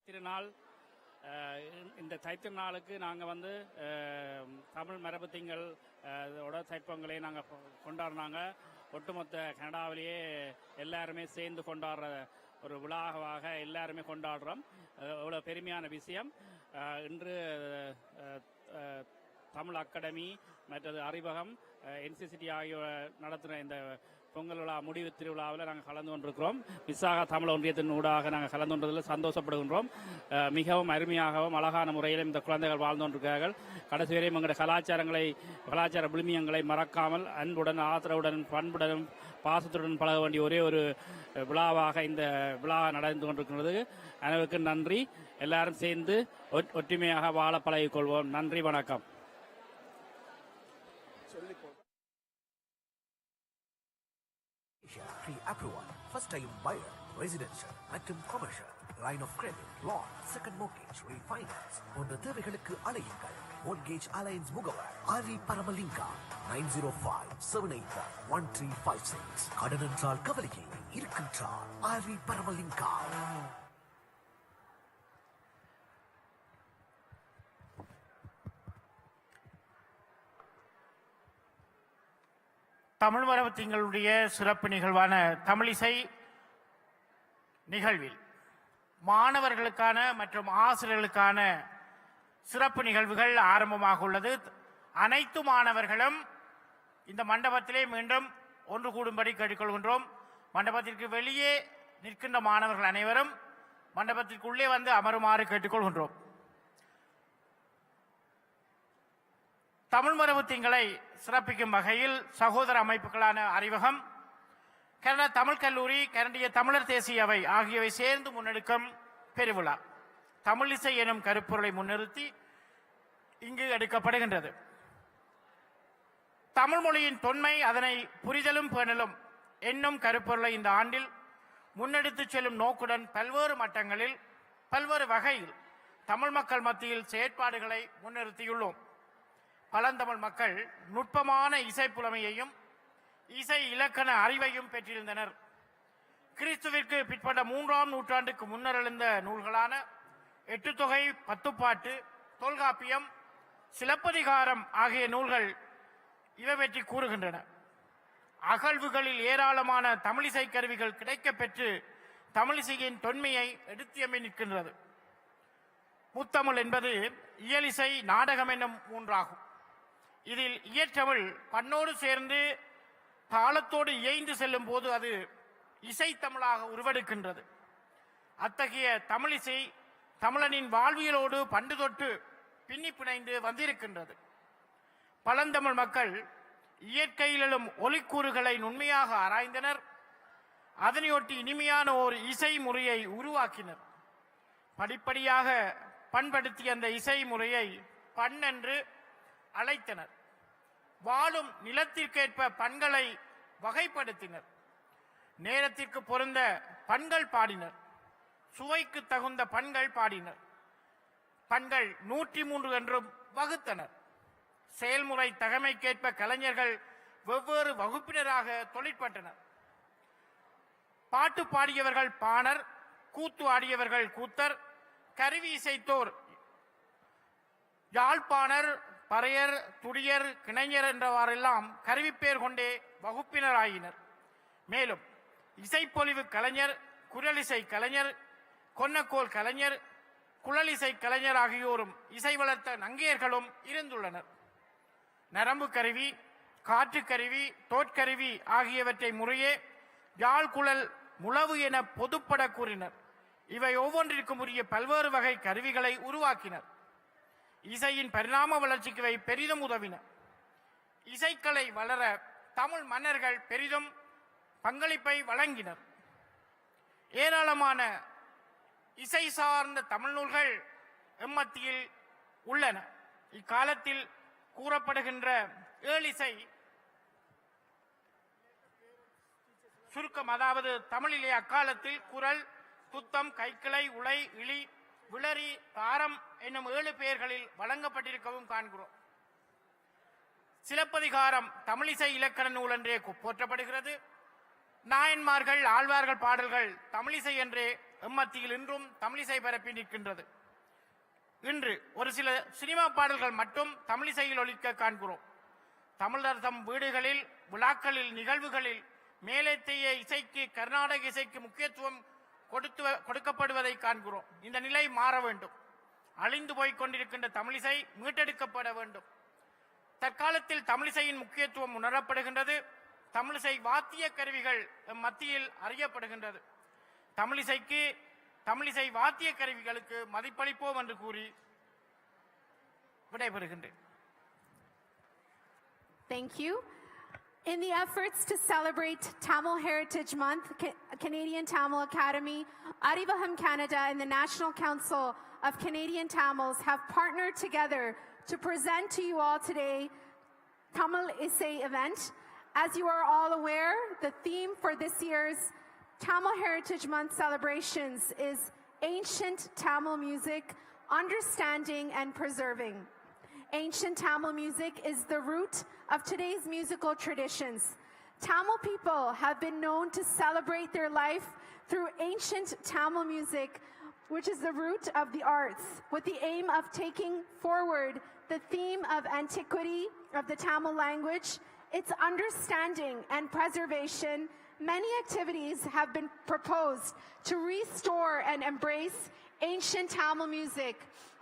திருநாள் இந்த தைத்திருநாளுக்கு நாங்கள் வந்து தமிழ் மரபு திங்கள் தைப்பொங்கலை நாங்கள் கொண்டாடினாங்க. ஒட்டுமொத்த கனடாவிலேயே எல்லாருமே சேர்ந்து கொண்டாடுற ஒரு விழாவாக எல்லாருமே கொண்டாடுறோம். அவ்வளோ பெருமையான விஷயம். இன்று தமிழ் அகாடமி மற்றது அறிவகம் என்சிசிடி ஆகியோர் நடத்துகிற இந்த பொங்கல் விழா முடிவு திருவிழாவில் நாங்கள் கலந்து கொண்டிருக்கிறோம். விசாக தமிழ் ஒன்றியத்தின் ஊடாக நாங்கள் கலந்து கொண்டதில் சந்தோஷப்படுகின்றோம். மிகவும் அருமையாகவும் அழகான முறையிலும் இந்த குழந்தைகள் வாழ்ந்து கொண்டிருக்கிறார்கள். கடைசி வரையும் எங்களுடைய கலாச்சார விழுமியங்களை மறக்காமல் அன்புடன், ஆதரவுடன், பண்புடனும், பாசத்துடன் பழக வேண்டிய ஒரே ஒரு விழாவாக இந்த விழா நடந்து கொண்டிருக்கிறது. அனைவருக்கும் நன்றி. எல்லாரும் சேர்ந்து ஒற்றுமையாக வாழ பழகிக்கொள்வோம். நன்றி, வணக்கம். Free approval, first time buyer, residential மற்றும் commercial, line of credit, loan, second mortgage, refinance போன்ற தேவைகளுக்கு அழையுங்கள். Mortgage Alliance முகவர் ஆரி பரமலிங்கா 905-781-1356. கடன் என்றால் கவலையே இருக்கின்றார் ஆரி பரமலிங்கா. தமிழ் மரபு திங்களுடைய சிறப்பு நிகழ்வான தமிழிசை நிகழ்வில் மாணவர்களுக்கான மற்றும் ஆசிரியர்களுக்கான சிறப்பு நிகழ்வுகள் ஆரம்பமாக உள்ளது. அனைத்து மாணவர்களும் இந்த மண்டபத்திலே மீண்டும் ஒன்று கூடும்படி கேட்டுக்கொள்கின்றோம். மண்டபத்திற்கு வெளியே நிற்கின்ற மாணவர்கள் அனைவரும் மண்டபத்திற்குள்ளே வந்து அமருமாறு கேட்டுக்கொள்கின்றோம். தமிழ் மரபு திங்களை சிறப்பிக்கும் வகையில் சகோதர அமைப்புகளான அறிவகம், கனடா தமிழ் கல்லூரி, கனடிய தமிழர் தேசிய அவை ஆகியவை சேர்ந்து முன்னெடுக்கும் பெருவிழா தமிழிசை எனும் கருப்பொருளை முன்னிறுத்தி இங்கு எடுக்கப்படுகின்றது. தமிழ் மொழியின் தொன்மை, அதனை புரிதலும் பேணலும் என்னும் கருப்பொருளை இந்த ஆண்டில் முன்னெடுத்துச் செல்லும் நோக்குடன் பல்வேறு மட்டங்களில் பல்வேறு வகையில் தமிழ் மக்கள் மத்தியில் செயற்பாடுகளை முன்னிறுத்தியுள்ளோம். பழந்தமிழ் மக்கள் நுட்பமான இசைப்புலமையையும் இசை இலக்கண அறிவையும் பெற்றிருந்தனர். கிறிஸ்துவிற்கு பிற்பட்ட 3ஆம் நூற்றாண்டுக்கு முன்னர் எழுந்த நூல்களான எட்டுத்தொகை, பத்துப்பாட்டு, தொல்காப்பியம், சிலப்பதிகாரம் ஆகிய நூல்கள் இவை பற்றி கூறுகின்றன. அகழ்வுகளில் ஏராளமான தமிழிசை கருவிகள் கிடைக்கப் பெற்று தமிழிசையின் தொன்மையை எடுத்தியமை நிற்கின்றது. முத்தமிழ் என்பது இயலிசை, நாடகம் என்னும் மூன்றாகும். இதில் இயற்றமிழ் பண்ணோடு சேர்ந்து தாளத்தோடு இயைந்து செல்லும் போது அது இசைத்தமிழாக உருவெடுக்கின்றது. அத்தகைய தமிழிசை தமிழனின் வாழ்வியலோடு பண்டு தொட்டு பின்னி பிணைந்து வந்திருக்கின்றது. பழந்தமிழ் மக்கள் இயற்கையில் எழும் ஒலிக்கூறுகளை நுண்மையாக ஆராய்ந்தனர். அதனையொட்டி இனிமையான ஓர் இசை முறையை உருவாக்கினர். படிப்படியாக பண்படுத்திய அந்த இசை முறையை பண் என்று அழைத்தனர். வாழும் நிலத்திற்கேற்ப பண்களை வகைப்படுத்தினர். நேரத்திற்கு பொருந்த பண்கள் பாடினர். சுவைக்கு தகுந்த பண்கள் பாடினர். பண்கள் 103 என்றும் வகுத்தனர். செயல்முறை தகமைக்கேற்ப கலைஞர்கள் வெவ்வேறு வகுப்பினராக தொழிற்பட்டனர். பாட்டு பாடியவர்கள் பாணர், கூத்து ஆடியவர்கள் கூத்தர், கருவி இசைத்தோர் யாழ்ப்பாணர், பறையர், துடியர், கிணைஞர் என்றவாறெல்லாம் கருவிப்பேர் கொண்டே வகுப்பினராயினர். மேலும் இசைப்பொலிவு கலைஞர், குரலிசை கலைஞர், கொன்னக்கோல் கலைஞர், குழலிசை கலைஞர் ஆகியோரும் இசை வளர்த்த நங்கையர்களும் இருந்துள்ளனர். நரம்பு கருவி, காற்று கருவி, தோற்கருவி ஆகியவற்றை முறையே யாழ், குழல், முழவு என பொதுப்பட கூறினர். இவை ஒவ்வொன்றிற்கும் உரிய பல்வேறு வகை கருவிகளை உருவாக்கினர். இசையின் பரிணாம வளர்ச்சிக்கு இவை பெரிதும் உதவின. இசைக்கலை வளர தமிழ் மன்னர்கள் பெரிதும் பங்களிப்பை வழங்கினர். ஏராளமான இசை சார்ந்த தமிழ் நூல்கள் எம்மத்தியில் உள்ளன. இக்காலத்தில் கூறப்படுகின்ற ஏழிசை சுருக்கம், அதாவது தமிழிலே அக்காலத்தில் குரல், துத்தம், கைக்கிளை, உலை, இழி, விளரி, தாரம் என்னும் 7 பெயர்களில் வழங்கப்பட்டிருக்கவும் காண்கிறோம். சிலப்பதிகாரம் தமிழிசை இலக்கண நூல் என்றே போற்றப்படுகிறது. நாயன்மார்கள், ஆழ்வார்கள் பாடல்கள் தமிழிசை என்றே எம்மத்தியில் இன்றும் தமிழிசை பரப்பி நிற்கின்றது. இன்று ஒரு சில சினிமா பாடல்கள் மட்டும் தமிழிசையில் ஒலிக்க காண்கிறோம். தமிழர் தம் வீடுகளில், விழாக்களில், நிகழ்வுகளில் மேலத்தைய இசைக்கு, கர்நாடக இசைக்கு முக்கியத்துவம் கொடுக்கப்படுவதை காண்கிறோம். இந்த நிலை மாற வேண்டும். அழிந்து போய்க் கொண்டிருக்கின்ற தமிழிசை மீட்டெடுக்கப்பட வேண்டும். தற்காலத்தில் தமிழிசையின் முக்கியத்துவம் உணரப்படுகின்றது. தமிழிசை வாத்திய கருவிகள் மத்தியில் அறியப்படுகின்றது. தமிழிசை வாத்திய கருவிகளுக்கு மதிப்பளிப்போம் என்று கூறி விடைபெறுகின்றேன். Thank you. In the efforts to celebrate Tamil Heritage Month, Canadian Tamil Academy, Arivaham Canada, and the National Council of Canadian Tamils have partnered together to present to you all today Tamil Isai event. As you are all aware, the theme for this year's Tamil Heritage Month celebrations is Ancient Tamil Music, Understanding and Preserving. Ancient Tamil music is the root of today's musical traditions. Tamil people have been known to celebrate their life through ancient Tamil music, which is the root of the arts, with the aim of taking forward the theme of antiquity of the Tamil language, its understanding and preservation. Many activities have been proposed to restore and embrace ancient Tamil music,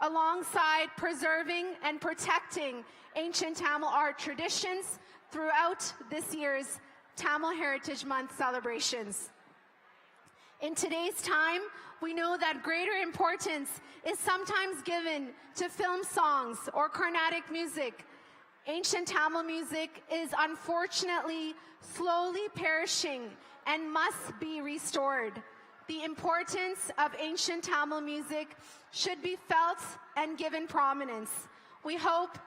alongside preserving and protecting ancient Tamil art traditions throughout this year's Tamil Heritage Month celebrations. In today's time, we know that greater importance is sometimes given to film songs or Carnatic music. Ancient Tamil music is unfortunately slowly perishing and must be restored. The importance of ancient Tamil music should be felt and given prominence. We hope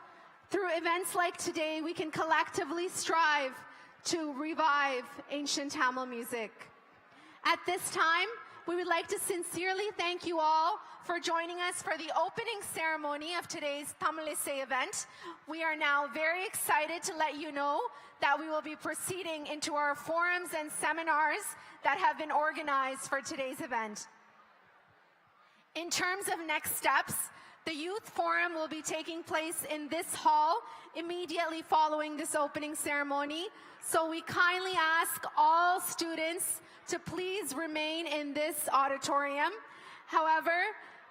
through events like today, we can collectively strive to revive ancient Tamil music. At this time, we would like to sincerely thank you all for joining us for the opening ceremony of today's Tamil Isai event. We are now very excited to let you know that we will be proceeding into our forums and seminars that have been organized for today's event. In terms of next steps, the youth forum will be taking place in this hall immediately following this opening ceremony. So we kindly ask all students to please remain in this auditorium. However,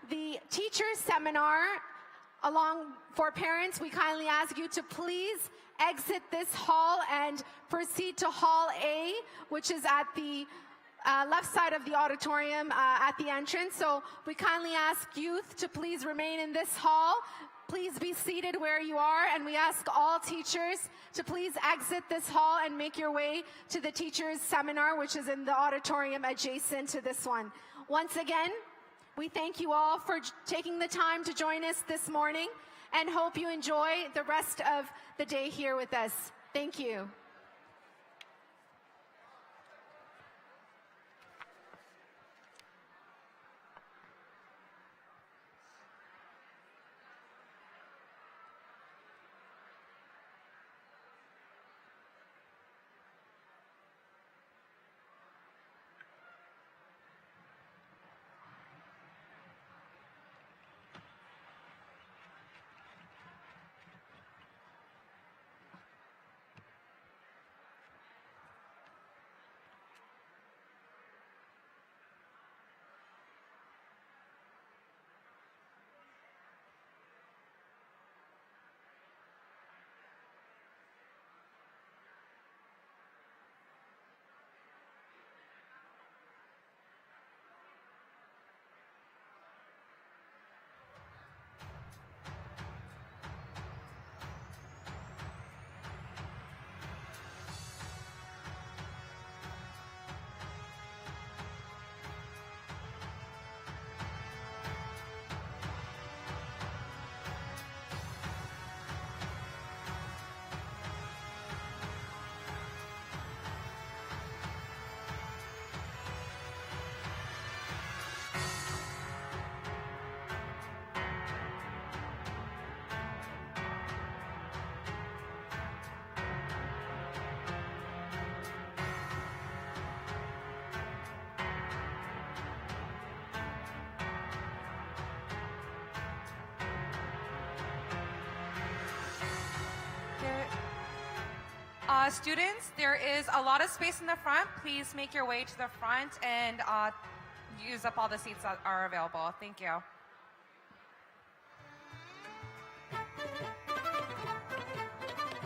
the teachers seminar for parents, we kindly ask you to please exit this hall and proceed to Hall A, which is at the left side of the auditorium at the entrance. So we kindly ask youth to please remain in this hall. Please be seated where you are, and we ask all teachers to please exit this hall and make your way to the teachers seminar, which is in the auditorium adjacent to this one. Once again, we thank you all for taking the time to join us this morning and hope you enjoy the rest of the day here with us. Thank you. Students, there is a lot of space in the front. Please make your way to the front and use up all the seats that are available. Thank you.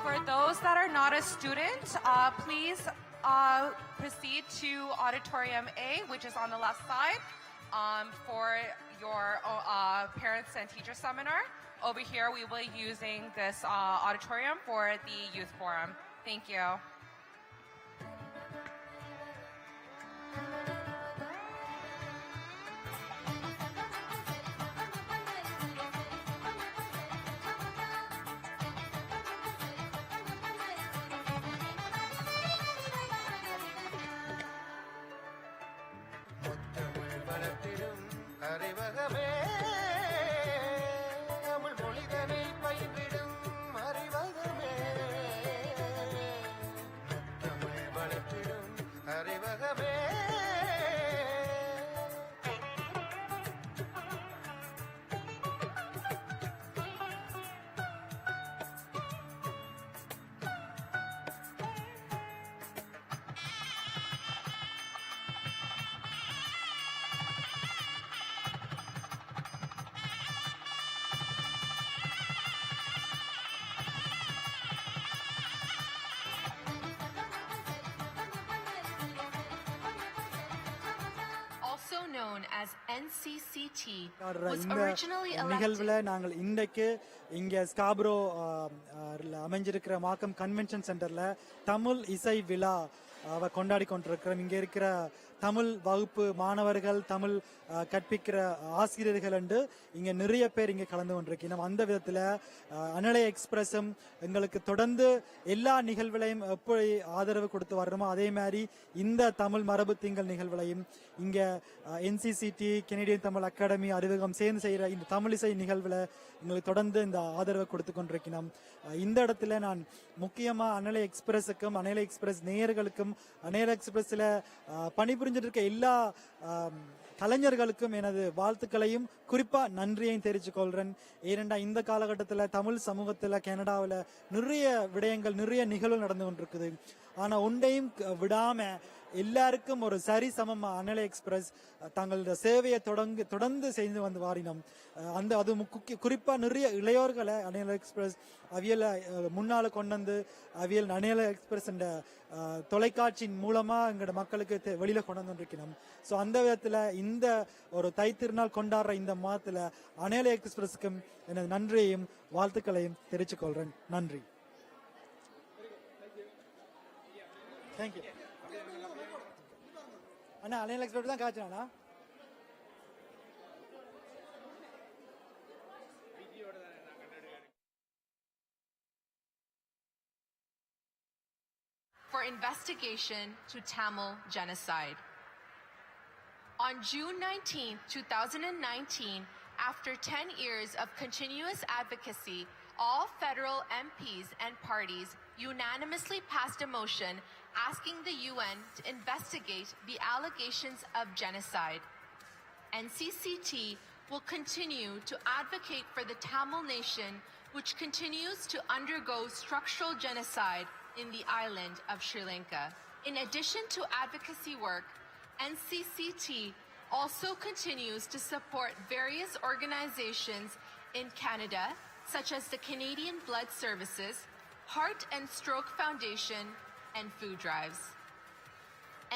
For those that are not a student, please proceed to Auditorium A, which is on the left side, for your parents and teacher seminar. Over here, we will be using this auditorium for the youth forum. Thank you. known as NCCT, was இந்த originally நிகழ்வில் elected. நாங்கள் இன்றைக்கு இங்கே Scarborough அமைஞ்சிருக்கிற Markham convention சென்டரில் தமிழ் இசை விழா கொண்டாடி கொண்டிருக்கிறோம். இங்கே இருக்கிற தமிழ் வகுப்பு மாணவர்கள், தமிழ் கற்பிக்கிற ஆசிரியர்கள் என்று இங்கே நிறைய பேர் இங்கே கலந்து கொண்டிருக்கணும். அந்த விதத்தில் அனலை எக்ஸ்பிரஸும் எங்களுக்கு தொடர்ந்து எல்லா நிகழ்வுகளையும் எப்படி ஆதரவு கொடுத்து வரணுமோ அதே மாதிரி இந்த தமிழ் மரபு திங்கள் நிகழ்வுகளையும் இங்கே NCCT Canadian Tamil academy Arivagam சேர்ந்து செய்கிற இந்த தமிழிசை நிகழ்வில் எங்களுக்கு தொடர்ந்து இந்த ஆதரவை கொடுத்து கொண்டிருக்கணும். இந்த இடத்துல நான் முக்கியமாக அனலை எக்ஸ்பிரஸுக்கும் அனலை எக்ஸ்பிரஸ் நேயர்களுக்கும் அனலை எக்ஸ்பிரஸில் பணிபுரிஞ்சிட்டு இருக்க எல்லா கலைஞர்களுக்கும் எனது வாழ்த்துக்களையும் குறிப்பா நன்றியையும் தெரிவித்துக் கொள்றேன். ஏனென்றா இந்த காலகட்டத்தில் தமிழ் சமூகத்தில் கனடாவில் நிறைய விடயங்கள் நிறைய நிகழ்வு நடந்து கொண்டிருக்குது. ஆனா ஒன்றையும் விடாம எல்லாருக்கும் ஒரு சரி சமமா அனலை எக்ஸ்பிரஸ் தங்களோட சேவையை தொடர்ந்து செய்து வந்து வாரினோம். அது குறிப்பா நிறைய இளையோர்களை அனலை எக்ஸ்பிரஸ் அவியல முன்னால கொண்டு வந்து அவியல் அனலை எக்ஸ்பிரஸ் என்ற தொலைக்காட்சியின் மூலமா எங்களோட மக்களுக்கு வெளியில கொண்டு வந்துருக்கணும். ஸோ அந்த விதத்துல இந்த ஒரு தை திருநாள் கொண்டாடுற இந்த மாதத்துல அனலை எக்ஸ்பிரஸுக்கும் எனது நன்றியையும் வாழ்த்துக்களையும் தெரிவித்துக் கொள்றேன். நன்றி. தேங்க்யூ. அண்ணா அனலை எக்ஸ்பிரஸ் தான் காய்ச்சினா for investigation to Tamil genocide. On June 19, 2019, after 10 years of continuous advocacy, all federal MPs and parties unanimously passed a motion asking the UN to investigate the allegations of genocide. NCCT will continue to advocate for the Tamil nation, which continues to undergo structural genocide in the island of Sri Lanka. In addition to advocacy work, NCCT also continues to support various organizations in Canada, such as the Canadian Blood Services, Heart and Stroke Foundation, and food drives.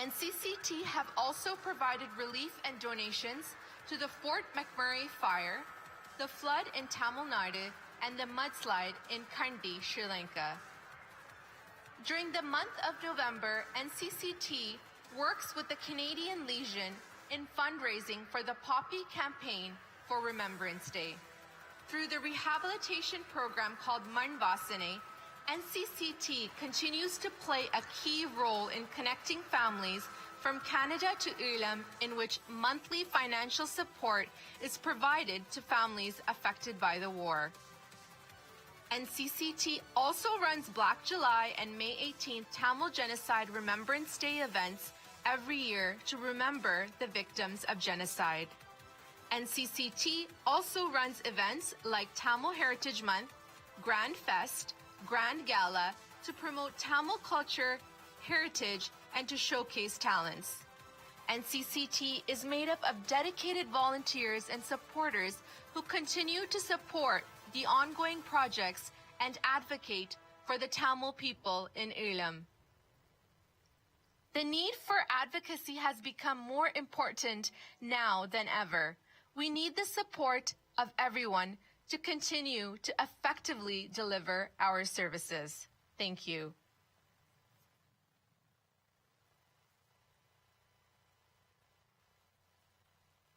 NCCT have also provided relief and donations to the Fort McMurray fire, the flood in Tamil Nadu, and the mudslide in Kandy, Sri Lanka. During the month of November, NCCT works with the Canadian Legion in fundraising for the Poppy campaign for Remembrance Day. Through the rehabilitation program called Manvasane, NCCT continues to play a key role in connecting families from Canada to Ulam, in which monthly financial support is provided to families affected by the war. NCCT also runs Black July and May 18th Tamil Genocide Remembrance Day events every year to remember the victims of genocide. NCCT also runs events like Tamil Heritage Month, Grand Fest, Grand Gala to promote Tamil culture, heritage, and to showcase talents. NCCT is made up of dedicated volunteers and supporters who continue to support the ongoing projects and advocate for the Tamil people in Ulam. The need for advocacy has become more important now than ever. We need the support of everyone to continue to effectively deliver our services. Thank you.